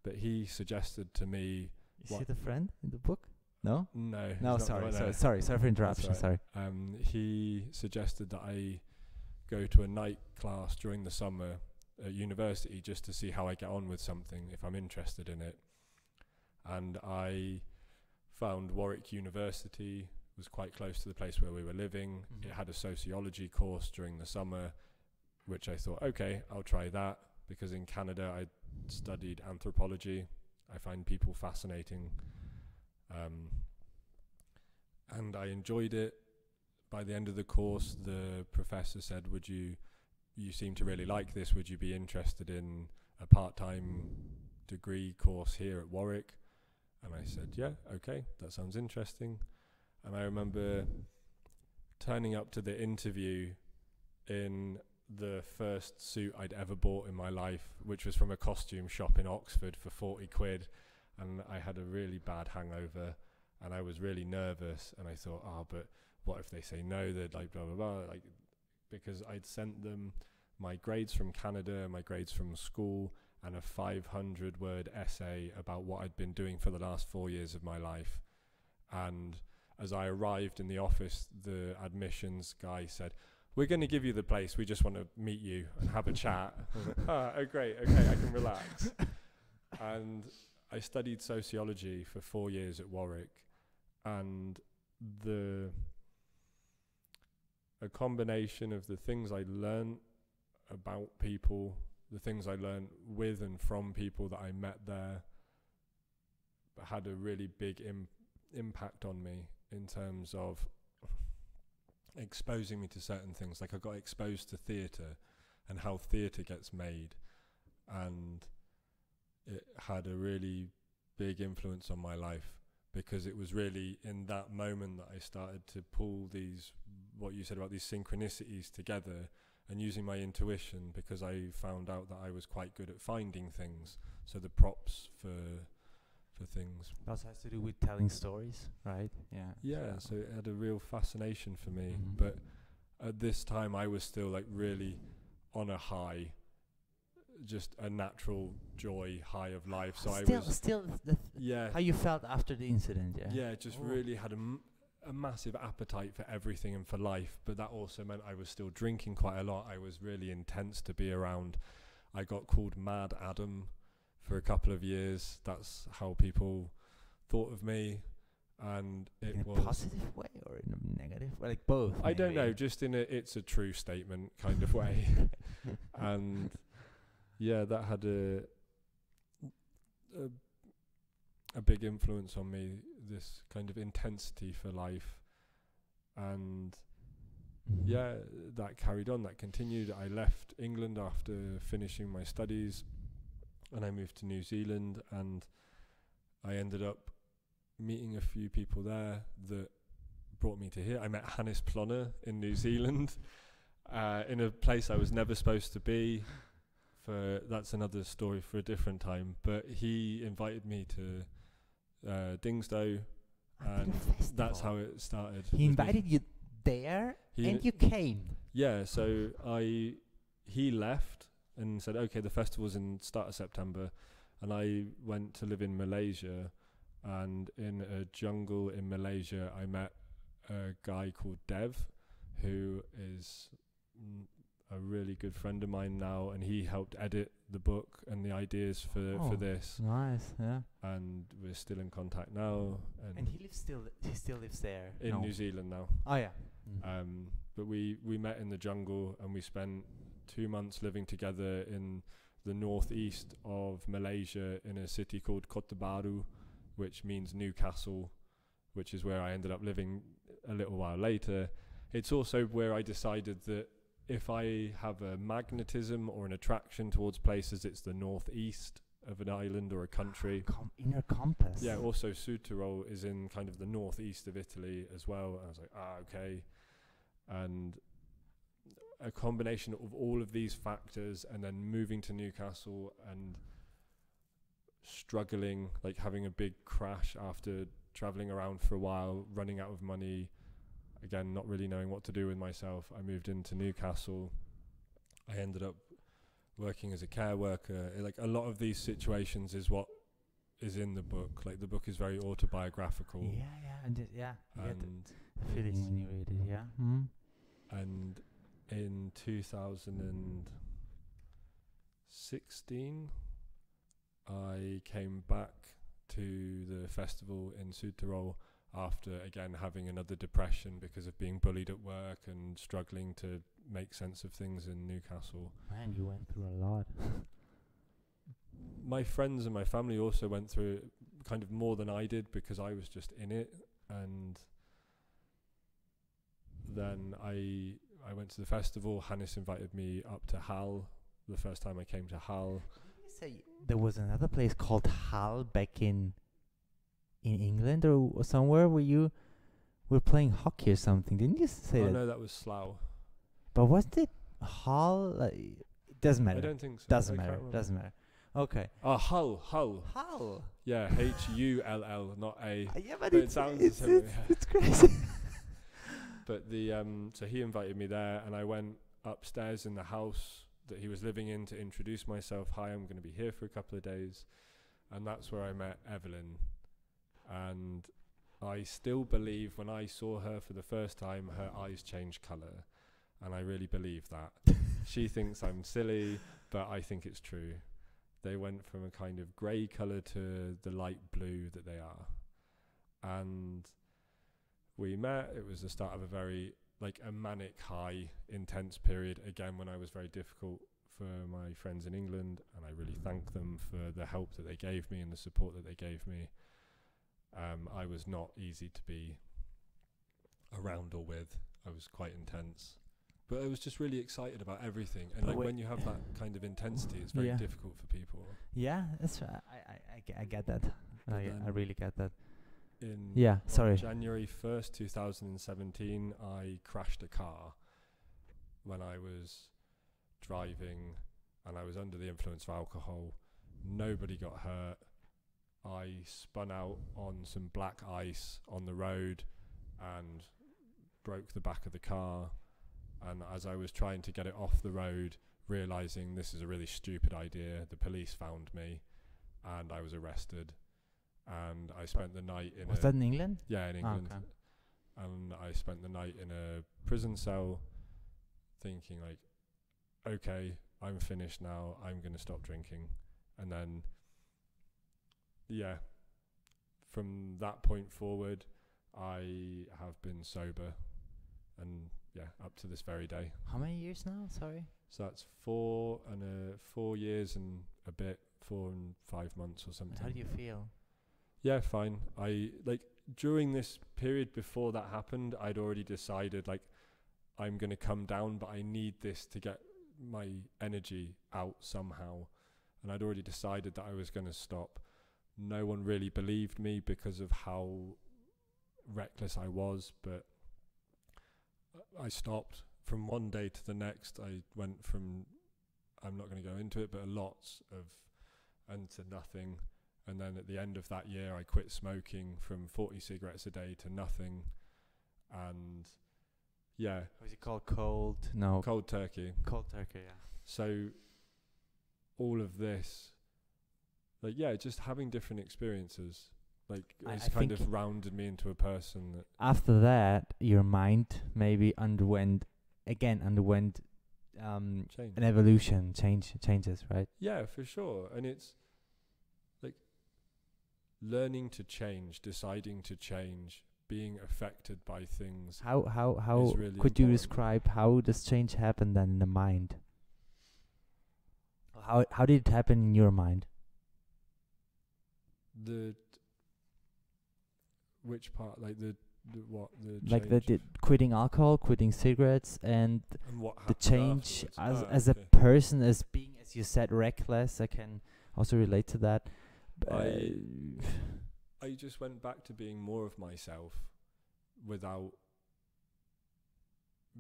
But he suggested to me, is he the friend in the book? No, sorry for interruption. Right. Sorry. He suggested that I go to a night class during the summer at university just to see how I get on with something, if I'm interested in it. And I found Warwick University was quite close to the place where we were living. It had a sociology course during the summer, which I thought, okay, I'll try that, because in Canada I studied anthropology. I find people fascinating. And I enjoyed it. By the end of the course, the professor said, you seem to really like this, would you be interested in a part-time degree course here at Warwick? And I said, yeah, okay, that sounds interesting. And I remember turning up to the interview in the first suit I'd ever bought in my life, which was from a costume shop in Oxford for 40 quid. And I had a really bad hangover, and I was really nervous, and I thought, but what if they say no? They'd like blah blah blah, like, because I'd sent them my grades from Canada, my grades from school, and a 500-word essay about what I'd been doing for the last 4 years of my life. And as I arrived in the office, the admissions guy said, "We're going to give you the place. We just want to meet you and have a chat." I was like, oh, great. Okay, I can relax. And I studied sociology for 4 years at Warwick, and a combination of the things I learned about people, the things I learned with and from people that I met there, had a really big impact on me in terms of exposing me to certain things. Like, I got exposed to theatre and how theatre gets made, and it had a really big influence on my life, because it was really in that moment that I started to pull these, what you said about these synchronicities together, and using my intuition, because I found out that I was quite good at finding things, so the props for things. It also has to do with telling stories, right? Yeah, so it had a real fascination for me, but at this time I was still like really on a high, just a natural joy high of life. So how you felt after the incident? Just really had a massive appetite for everything and for life, but that also meant I was still drinking quite a lot. I was really intense to be around. I got called Mad Adam for a couple of years. That's how people thought of me, and it in was a positive way or in a negative, or like both. I don't know, just in it's a true statement kind of way. And yeah, that had a big influence on me, this kind of intensity for life. And yeah, that carried on, that continued. I left England after finishing my studies, and I moved to New Zealand, and I ended up meeting a few people there that brought me to here. I met Hannes Plonner in New Zealand, in a place I was never supposed to be. That's another story for a different time, but he invited me to Dingsdo, and that's how it started. He invited you there and you came. Yeah, so he left and said, okay, the festival's in start of September, and I went to live in Malaysia, and in a jungle in Malaysia I met a guy called Dev, who is a really good friend of mine now, and he helped edit the book and the ideas for this. Nice, yeah. And we're still in contact now. And he still lives there in New Zealand now. Oh yeah. But we met in the jungle, and we spent 2 months living together in the northeast of Malaysia in a city called Kota Baru, which means Newcastle, which is where I ended up living a little while later. It's also where I decided that if I have a magnetism or an attraction towards places, it's the northeast of an island or a country. Inner compass. Yeah, also Südtirol is in kind of the northeast of Italy as well. And I was like, okay. And a combination of all of these factors, and then moving to Newcastle and struggling, like having a big crash after traveling around for a while, running out of money, again, not really knowing what to do with myself. I moved into Newcastle. I ended up working as a care worker. Like a lot of these situations is what is in the book. Like the book is very autobiographical. And you get the feeling when you read it. Yeah. Mm. And in 2016, I came back to the festival in Südtirol after again having another depression because of being bullied at work and struggling to make sense of things in Newcastle. Man, you went through a lot. My friends and my family also went through it kind of more than I did because I was just in it. And then I went to the festival. Hannes invited me up to Hull the first time I came to Hull. Did you say there was another place called Hull back in England or somewhere where you were playing hockey or something? Didn't you say that? Oh no, that was Slough. But wasn't it Hull? It doesn't matter. I don't think so. Doesn't matter. Okay. Hull. Yeah, Hull, not A. Yeah, but it sounds similar. It's crazy. But so he invited me there, and I went upstairs in the house that he was living in to introduce myself. Hi, I'm going to be here for a couple of days. And that's where I met Evelyn. And I still believe when I saw her for the first time, her eyes changed colour. And I really believe that. She thinks I'm silly, but I think it's true. They went from a kind of grey colour to the light blue that they are. And we met. It was the start of a very, a manic, high, intense period, again, when I was very difficult for my friends in England. And I really thank them for the help that they gave me and the support that they gave me. I was not easy to be around or with. I was quite intense. But I was just really excited about everything. And when you have that kind of intensity, it's very difficult for people. Yeah, that's right. I get that. I really get that. On January 1st, 2017, I crashed a car when I was driving, and I was under the influence of alcohol. Nobody got hurt. I spun out on some black ice on the road and broke the back of the car. And as I was trying to get it off the road, realising this is a really stupid idea, the police found me and I was arrested. And I spent the night in Was that in England? Yeah, in England. Okay. And I spent the night in a prison cell thinking okay, I'm finished now, I'm going to stop drinking. And then, from that point forward, I have been sober and up to this very day. How many years now? Sorry. So that's 4 years and a bit, 4 and 5 months or something. How do you feel? Yeah, fine. I during this period before that happened, I'd already decided I'm going to come down, but I need this to get my energy out somehow. And I'd already decided that I was going to stop. No one really believed me because of how reckless I was, but I stopped. From one day to the next, I went from, I'm not going to go into it, but lots of, and to nothing. And then at the end of that year, I quit smoking from 40 cigarettes a day to nothing. And Yeah. What's it called? Cold? No. Cold turkey. Cold turkey, yeah. So all of this, like, yeah, just having different experiences, like, it's kind of rounded me into a person that... After that, your mind maybe underwent an evolution, changes, right? Yeah, for sure. And it's like learning to change, deciding to change, being affected by things. How really could you important. describe how does change happen then in the mind? How did it happen in your mind? Which part? Like the like the quitting alcohol, quitting cigarettes, and what the change afterwards? as a person, as being, as you said, reckless. I can also relate to that. I just went back to being more of myself without...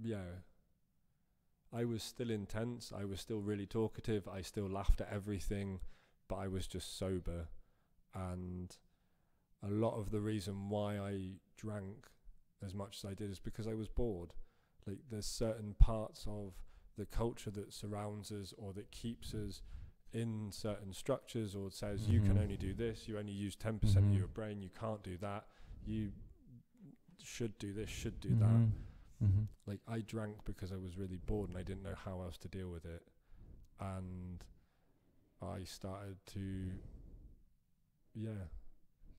Yeah. I was still intense. I was still really talkative. I still laughed at everything, but I was just sober. And a lot of the reason why I drank as much as I did is because I was bored. Like, there's certain parts of the culture that surrounds us or that keeps us in certain structures, or says you can only do this, you only use 10% of your brain, you can't do that, you should do this, should do that. Like, I drank because I was really bored and I didn't know how else to deal with it. And I started to,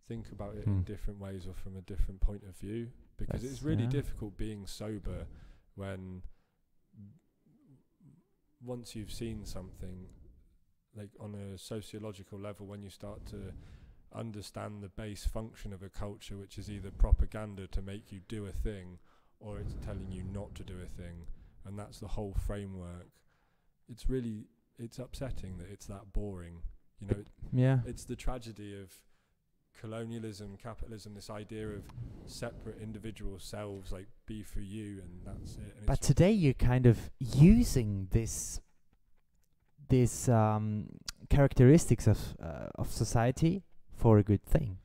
think about it in different ways or from a different point of view, because it's really difficult being sober when once you've seen something, like on a sociological level, when you start to understand the base function of a culture, which is either propaganda to make you do a thing, or it's telling you not to do a thing, and that's the whole framework. It's upsetting that it's that boring, you know. It's the tragedy of colonialism, capitalism, this idea of separate individual selves, like, be for you and that's it. And but today you're kind of using this characteristics of society for a good thing,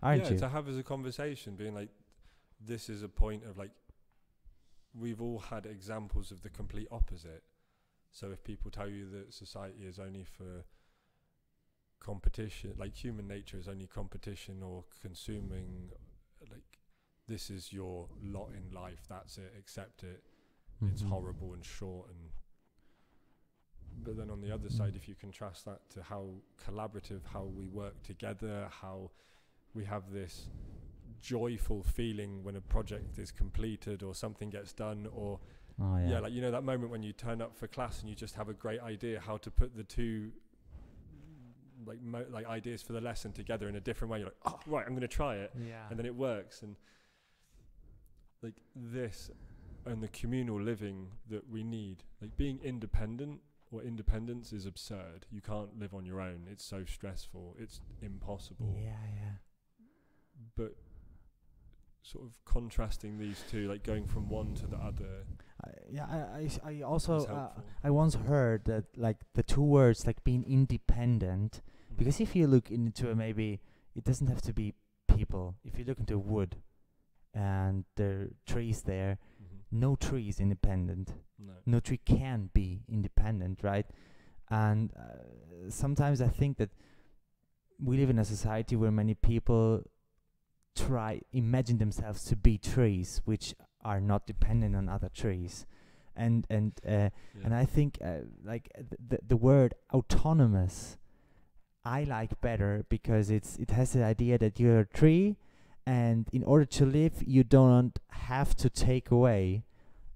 aren't you? To have as a conversation, being like, this is a point of, like, we've all had examples of the complete opposite. So if people tell you that society is only for competition, like human nature is only competition or consuming, like, this is your lot in life, that's it, accept it, it's horrible and short. And but then on the other side, if you contrast that to how collaborative, how we work together, how we have this joyful feeling when a project is completed or something gets done, or like, you know, that moment when you turn up for class and you just have a great idea how to put the two like ideas for the lesson together in a different way. You're like, oh right, I'm going to try it, and then it works. And like this, and the communal living that we need, like being independent or independence is absurd. You can't live on your own. It's so stressful. It's impossible. But sort of contrasting these two, like going from one to the other. I also I once heard that, like, the two words, like, being independent, because if you look into maybe it doesn't have to be people. If you look into wood and there are trees there, no tree is independent. No tree can be independent, right? And sometimes I think that we live in a society where many people imagine themselves to be trees, which are not dependent on other trees, and I think like the word autonomous I like better, because it has the idea that you're a tree, and in order to live you don't have to take away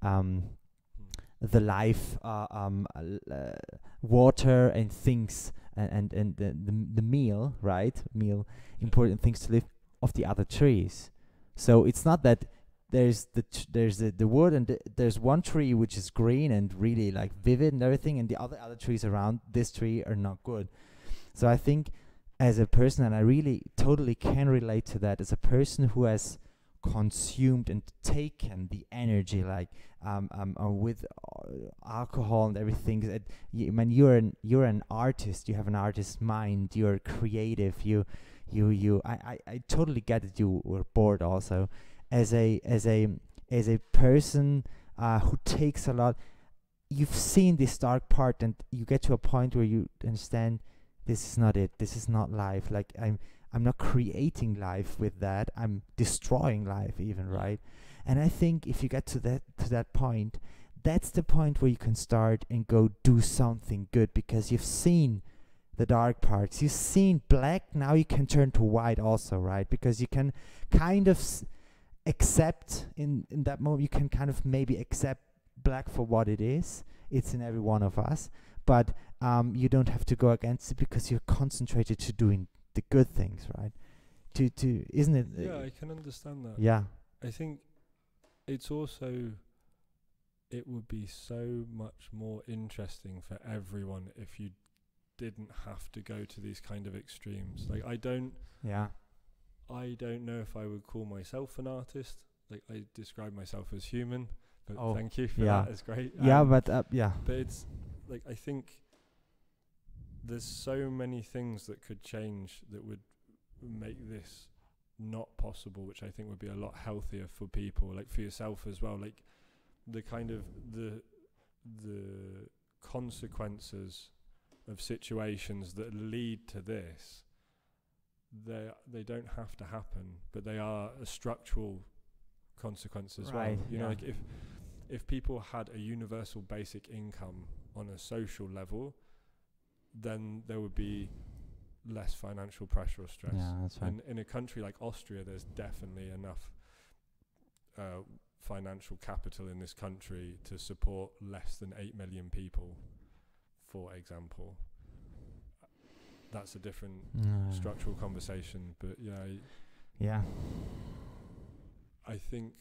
the life, water and things, and the meal, right? Important things to live of the other trees. So it's not that there's the wood, and there's one tree which is green and really, like, vivid and everything, and the other trees around this tree are not good. So I think as a person, and I really totally can relate to that, as a person who has consumed and taken the energy, like with alcohol and everything. You're an artist. You have an artist's mind. You're creative. I totally get that you were bored also. As a person who takes a lot. You've seen this dark part, and you get to a point where you understand this is not it. This is not life. Like I'm not creating life with that. I'm destroying life even, right? And I think if you get to that point, that's the point where you can start and go do something good, because you've seen the dark parts. You've seen black. Now you can turn to white also, right? Because you can kind of accept in that moment. You can kind of maybe accept black for what it is. It's in every one of us, but you don't have to go against it because you're concentrated to doing the good things, right? To isn't it? Yeah, I can understand that. Yeah, I think it's also, it would be so much more interesting for everyone if you didn't have to go to these kind of extremes. Like I don't know if I would call myself an artist. Like I describe myself as human. But thank you for that. It's great. But it's like, I think there's so many things that could change that would make this not possible, which I think would be a lot healthier for people, like for yourself as well. Like the kind of the consequences of situations that lead to this, they don't have to happen, but they are a structural consequence as well. You know, like if people had a universal basic income on a social level, then there would be less financial pressure or stress. Yeah, that's right. And in a country like Austria, there's definitely enough financial capital in this country to support less than 8 million people, for example. That's a different structural conversation, but I think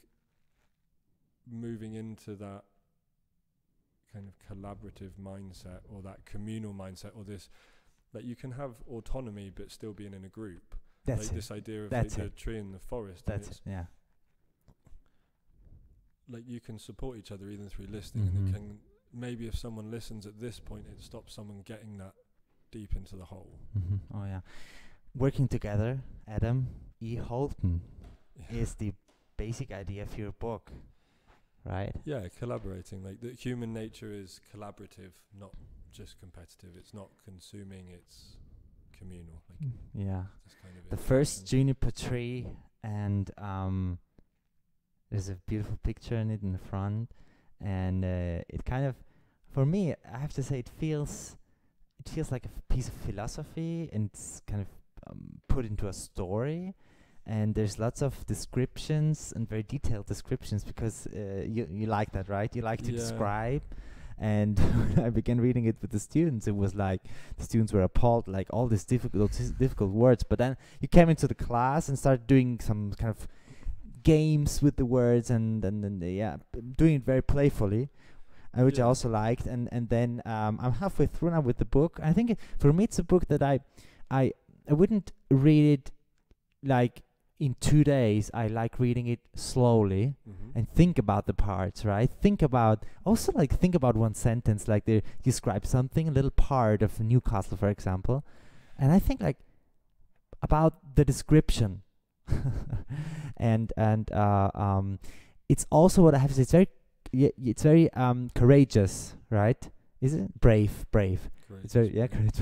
moving into that kind of collaborative mindset, or that communal mindset, or this, that you can have autonomy but still being in a group. That's like it. This idea of That's the it. tree in the forest. That's it. Yeah. Like you can support each other even through listening, and it can, maybe if someone listens at this point, it stops someone getting that deep into the hole. Oh yeah. Working together, Adam E. Holton is the basic idea of your book, right? Yeah, collaborating. Like the human nature is collaborative, not just competitive. It's not consuming, it's communal. Like kind of the First Juniper Tree, and there's a beautiful picture in it in the front, and it kind of, for me, I have to say, it feels like a piece of philosophy, and it's kind of put into a story. And there's lots of descriptions, and very detailed descriptions, because you like that, right? You like to describe. And when I began reading it with the students, it was like the students were appalled, like all these difficult words. But then you came into the class and started doing some kind of games with the words, and doing it very playfully, which I also liked. And then I'm halfway through now with the book. I think for me it's a book that I wouldn't read it like in 2 days. I like reading it slowly and think about the parts, right? Think about one sentence, like they describe something, a little part of Newcastle, for example, and I think like about the description. and it's also what I have to say. It's very courageous, right? Is it brave? It's very courageous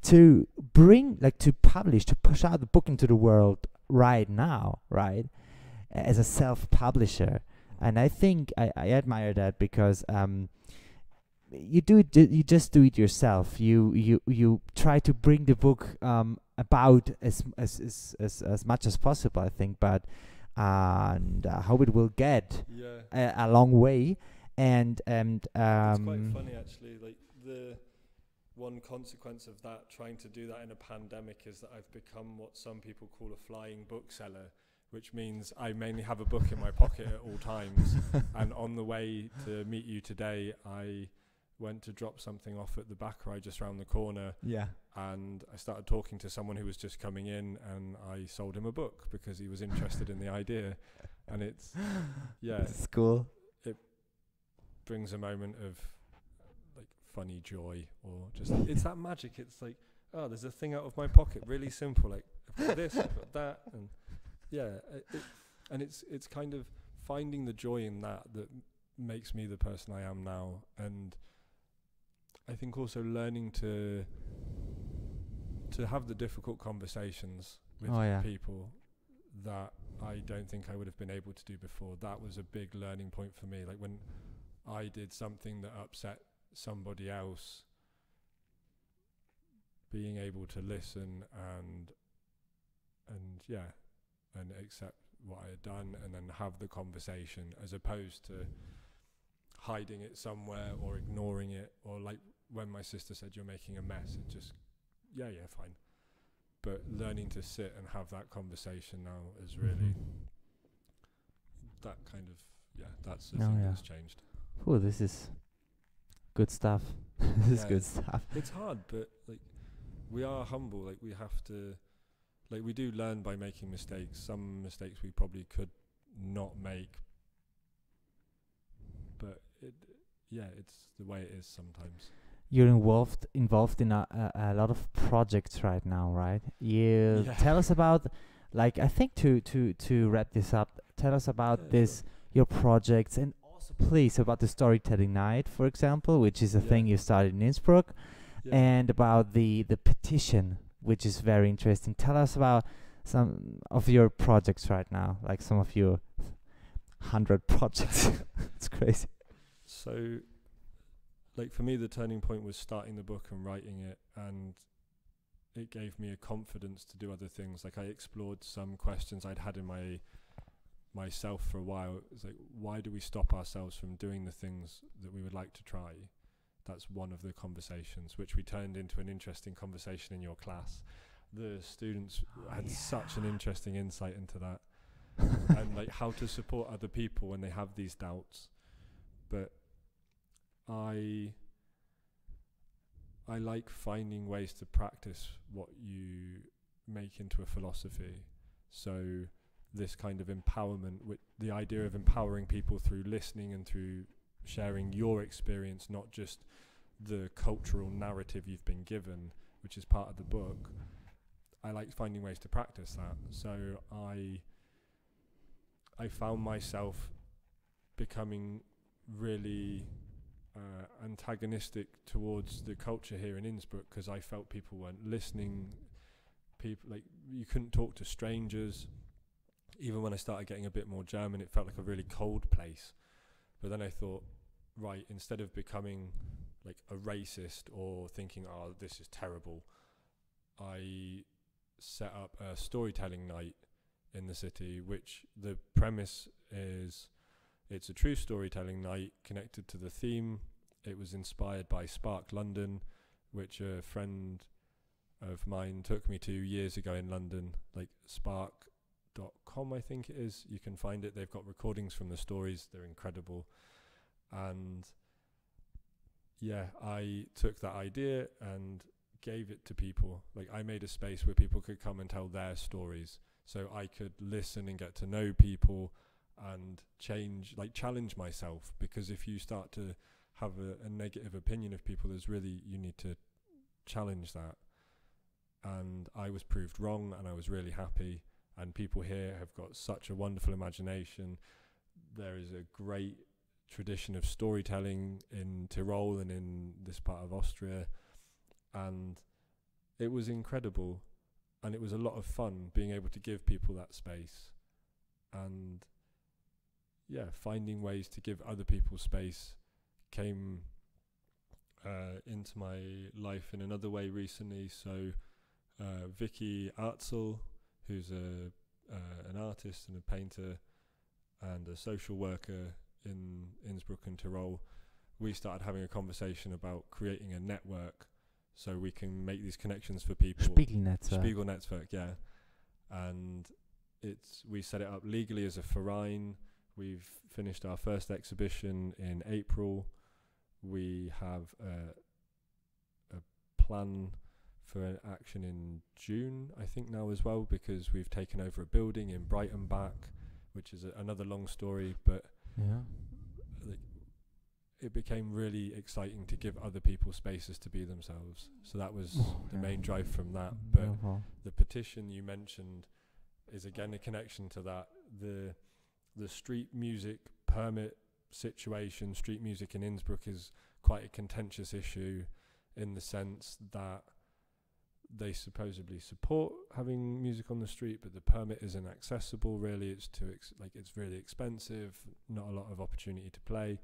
to bring, like, to push out the book into the world right now, right? As a self-publisher, and I think I admire that, because you just do it yourself. You try to bring the book about as much as possible, I think, but how it will get a long way. And it's quite funny actually, like the one consequence of that, trying to do that in a pandemic, is that I've become what some people call a flying bookseller, which means I mainly have a book in my pocket at all times. And on the way to meet you today, I went to drop something off at the Baccarat just around the corner. Yeah. And I started talking to someone who was just coming in, and I sold him a book because he was interested in the idea. And it's it's cool. It brings a moment of like funny joy, or just it's that magic. It's like, oh, there's a thing out of my pocket, really simple, like I've got this, I've got that, and and it's kind of finding the joy in that makes me the person I am now. And I think also learning to have the difficult conversations with people that I don't think I would have been able to do before. That was a big learning point for me. Like when I did something that upset somebody else, being able to listen and accept what I had done and then have the conversation, as opposed to hiding it somewhere or ignoring it, or like when my sister said you're making a mess, it just fine. But learning to sit and have that conversation now is really that kind of that's the thing that's changed. Oh, this is good stuff. This is good stuff. It's hard, but like we are humble. Like we have to, like we do learn by making mistakes. Some mistakes we probably could not make, but it's the way it is sometimes. You're involved in a lot of projects right now, right? Tell us about, like, I think to wrap this up, tell us about your projects, and also please about the storytelling night, for example, which is a thing you started in Innsbruck, and about the petition, which is very interesting. Tell us about some of your projects right now, like some of your 100 projects. It's crazy. So, like for me, the turning point was starting the book and writing it, and it gave me a confidence to do other things. Like I explored some questions I'd had in myself for a while. It's like, why do we stop ourselves from doing the things that we would like to try? That's one of the conversations, which we turned into an interesting conversation in your class. The students had such an interesting insight into that, and like how to support other people when they have these doubts. But I like finding ways to practice what you make into a philosophy. So this kind of empowerment, with the idea of empowering people through listening and through sharing your experience, not just the cultural narrative you've been given, which is part of the book. I like finding ways to practice that. So I found myself becoming really antagonistic towards the culture here in Innsbruck, because I felt people weren't listening. People, like, you couldn't talk to strangers. Even when I started getting a bit more German, it felt like a really cold place. But then I thought, right, instead of becoming like a racist or thinking, oh, this is terrible, I set up a storytelling night in the city, which the premise is it's a true storytelling night connected to the theme. It was inspired by Spark London, which a friend of mine took me to years ago in London, like spark.com, I think it is. You can find it. They've got recordings from the stories. They're incredible. And I took that idea and gave it to people. Like I made a space where people could come and tell their stories, so I could listen and get to know people and challenge myself. Because if you start to have a negative opinion of people, you need to challenge that. And I was proved wrong, and I was really happy. And people here have got such a wonderful imagination. There is a great tradition of storytelling in Tyrol and in this part of Austria, and it was incredible, and it was a lot of fun being able to give people that space, and finding ways to give other people space came into my life in another way recently. So Vicky Artzel, who's an artist and a painter and a social worker in Innsbruck and Tyrol, we started having a conversation about creating a network so we can make these connections for people. Spiegelnetzwerk, yeah. And we set it up legally as a verein. We've finished our first exhibition in April. We have a plan for an action in June, I think, now as well, because we've taken over a building in Brighton back, which is another long story, but it became really exciting to give other people spaces to be themselves. So that was the main drive from that. But the petition you mentioned is again a connection to that. The street music permit situation. Street music in Innsbruck is quite a contentious issue in the sense that they supposedly support having music on the street, but the permit isn't accessible really. It's too it's really expensive, not a lot of opportunity to play,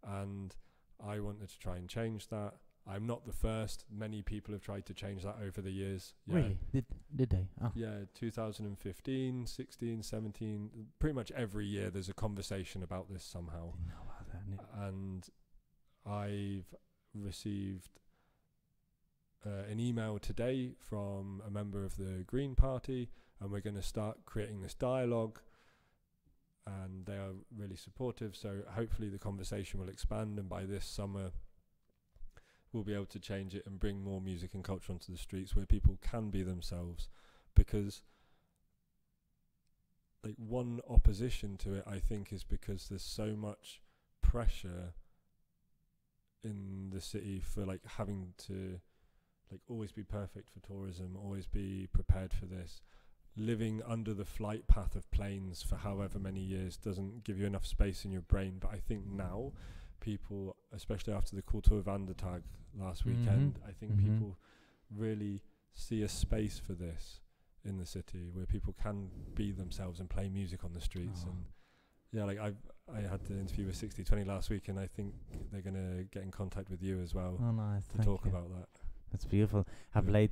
and I wanted to try and change that. I'm not the first. Many people have tried to change that over the years. Yeah. Really? Did they? Oh. Yeah, 2015, 16, 17, pretty much every year there's a conversation about this somehow. Didn't know about that. And I've received an email today from a member of the Green Party, and we're going to start creating this dialogue, and they are really supportive, so hopefully the conversation will expand, and by this summer we'll be able to change it and bring more music and culture onto the streets where people can be themselves. Because like one opposition to it, I think, is because there's so much pressure in the city for like having to like always be perfect for tourism, always be prepared for this. Living under the flight path of planes for however many years doesn't give you enough space in your brain. But I think now people, especially after the Kulturwandertag last weekend, I think people really see a space for this in the city where people can be themselves and play music on the streets. And yeah, like I had the interview with 6020 last week, and I think they're going to get in contact with you as well to talk about that. That's beautiful. I played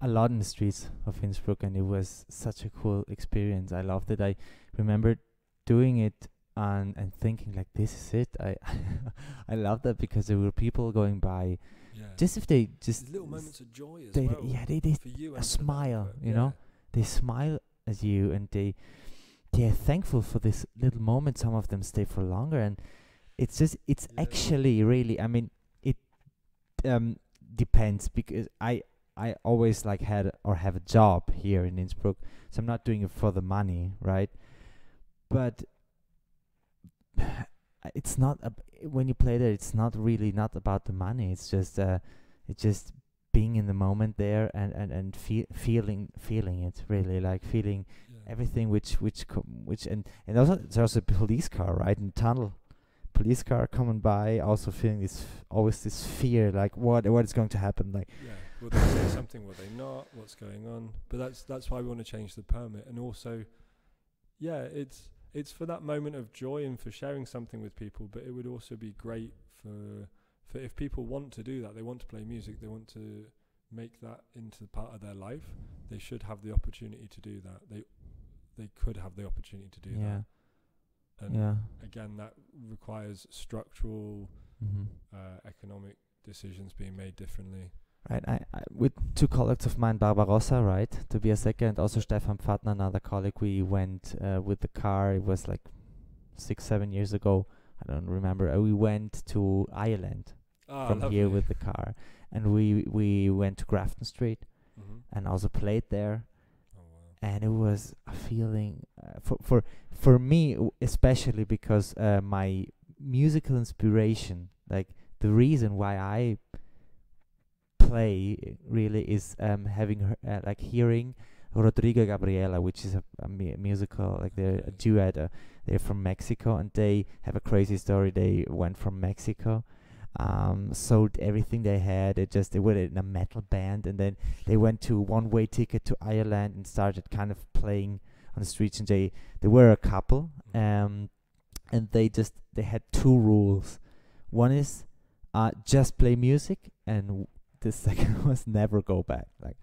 a lot in the streets of Innsbruck, and it was such a cool experience. I loved it. I remember doing it and thinking like, this is it. I love that, because there were people going by, just if they just little moments of joy as well. Yeah, they for you a smile, you know, they smile at you, and they are thankful for this little moment. Some of them stay for longer, and it's actually really, I mean, it depends, because I always like had or have a job here in Innsbruck, so I'm not doing it for the money, right? But it's not when you play there, it's not about the money. It's just being in the moment there and feeling it, really, like feeling everything which and also there's also a police car, right, in the tunnel. Police car coming by, also feeling always this fear, like what is going to happen, like will they say something, will they not, what's going on? But that's why we want to change the permit. And also it's for that moment of joy and for sharing something with people, but it would also be great for if people want to do that, they want to play music, they want to make that into part of their life, they should have the opportunity to do that. They could have the opportunity to do that. And again, that requires structural, economic decisions being made differently. Right, I with two colleagues of mine, Barbarossa, right, Tobias Ecker, and also Stefan Pfattner, another colleague, we went with the car. It was like 6-7 years ago. I don't remember. We went to Ireland from lovely. Here with the car, and we went to Grafton Street and also played there. And it was a feeling for me, especially because my musical inspiration, like the reason why I play really is having like hearing Rodrigo and Gabriela, which is a musical, like they're a duet. They're from Mexico, and they have a crazy story. They went from Mexico, sold everything they had. They were in a metal band, and then they went to one-way ticket to Ireland and started kind of playing on the streets. And they were a couple, and they had two rules. One is just play music, and the second was never go back. Like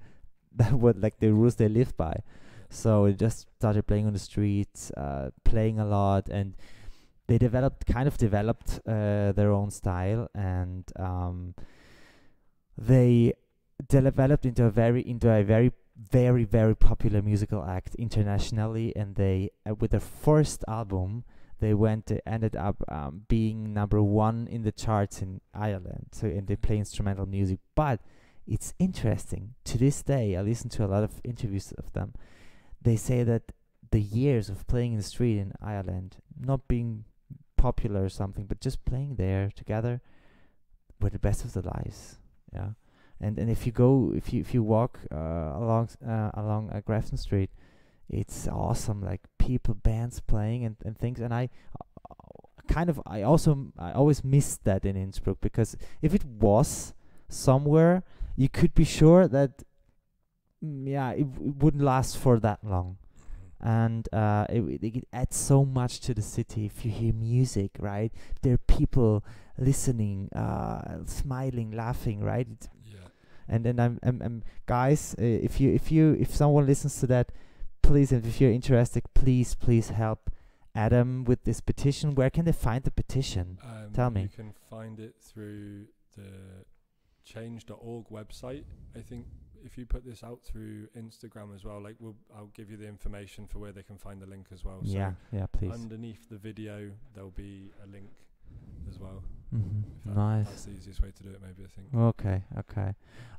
that was like the rules they lived by. So they just started playing on the streets, playing a lot, and they developed their own style, and they developed into a very very popular musical act internationally. And they with their first album, they ended up being #1 in the charts in Ireland. So, and they play instrumental music. But it's interesting, to this day, I listen to a lot of interviews of them. They say that the years of playing in the street in Ireland, not being popular or something, but just playing there together, were the best of their lives. Yeah. And if you walk along Grafton Street, it's awesome, like people, bands playing and things. And I I always missed that in Innsbruck, because if it was somewhere, you could be sure that it wouldn't last for that long. And it adds so much to the city. If you hear music, right, there are people listening, smiling, laughing, right? And then I'm guys, if someone listens to that, please, if you're interested, please help Adam with this petition. Where can they find the petition? Tell me. You can find it through the change.org website. I think if you put this out through Instagram as well, like I'll give you the information for where they can find the link as well. Yeah, please. Underneath the video there'll be a link as well. Nice. That's the easiest way to do it, maybe, I think. Okay.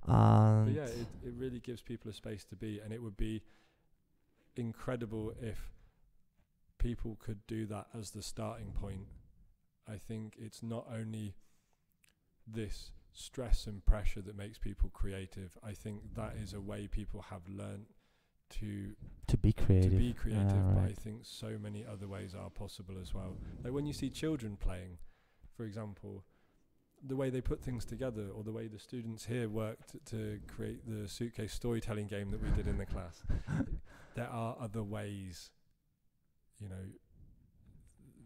But yeah, it really gives people a space to be, and it would be incredible if people could do that as the starting point. I think it's not only this stress and pressure that makes people creative. I think that is a way people have learnt to be creative. But I think so many other ways are possible as well. Like when you see children playing, for example, the way they put things together, or the way the students here worked to create the suitcase storytelling game that we did in the class. There are other ways,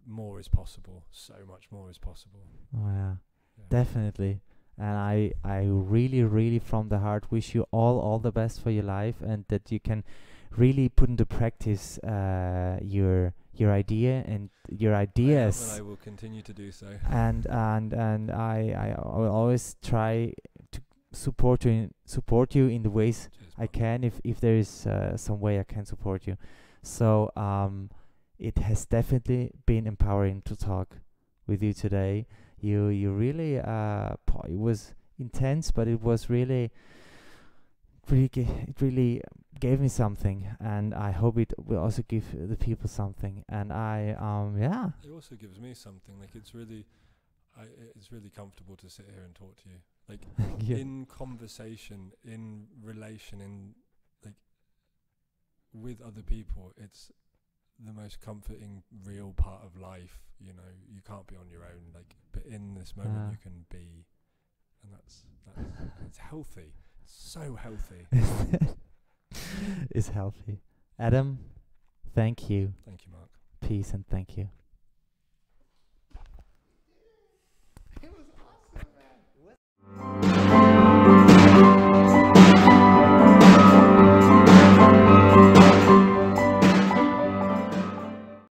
more is possible. So much more is possible. Oh yeah. Definitely. And I really, really from the heart wish you all the best for your life, and that you can really put into practice your idea and your ideas. And I will continue to do so. And I will always try to support you in the ways I can, if there is some way I can support you. So it has definitely been empowering to talk with you today. You really it was intense, but it was really it really gave me something, and I hope it will also give the people something. And it also gives me something. Like it's really comfortable to sit here and talk to you, like in conversation, in relation, in like with other people. It's the most comforting, real part of life. You can't be on your own, but in this moment you can be, and that's it's healthy. It's so healthy. It's healthy. Adam, thank you. Thank you, Mark. Peace and thank you.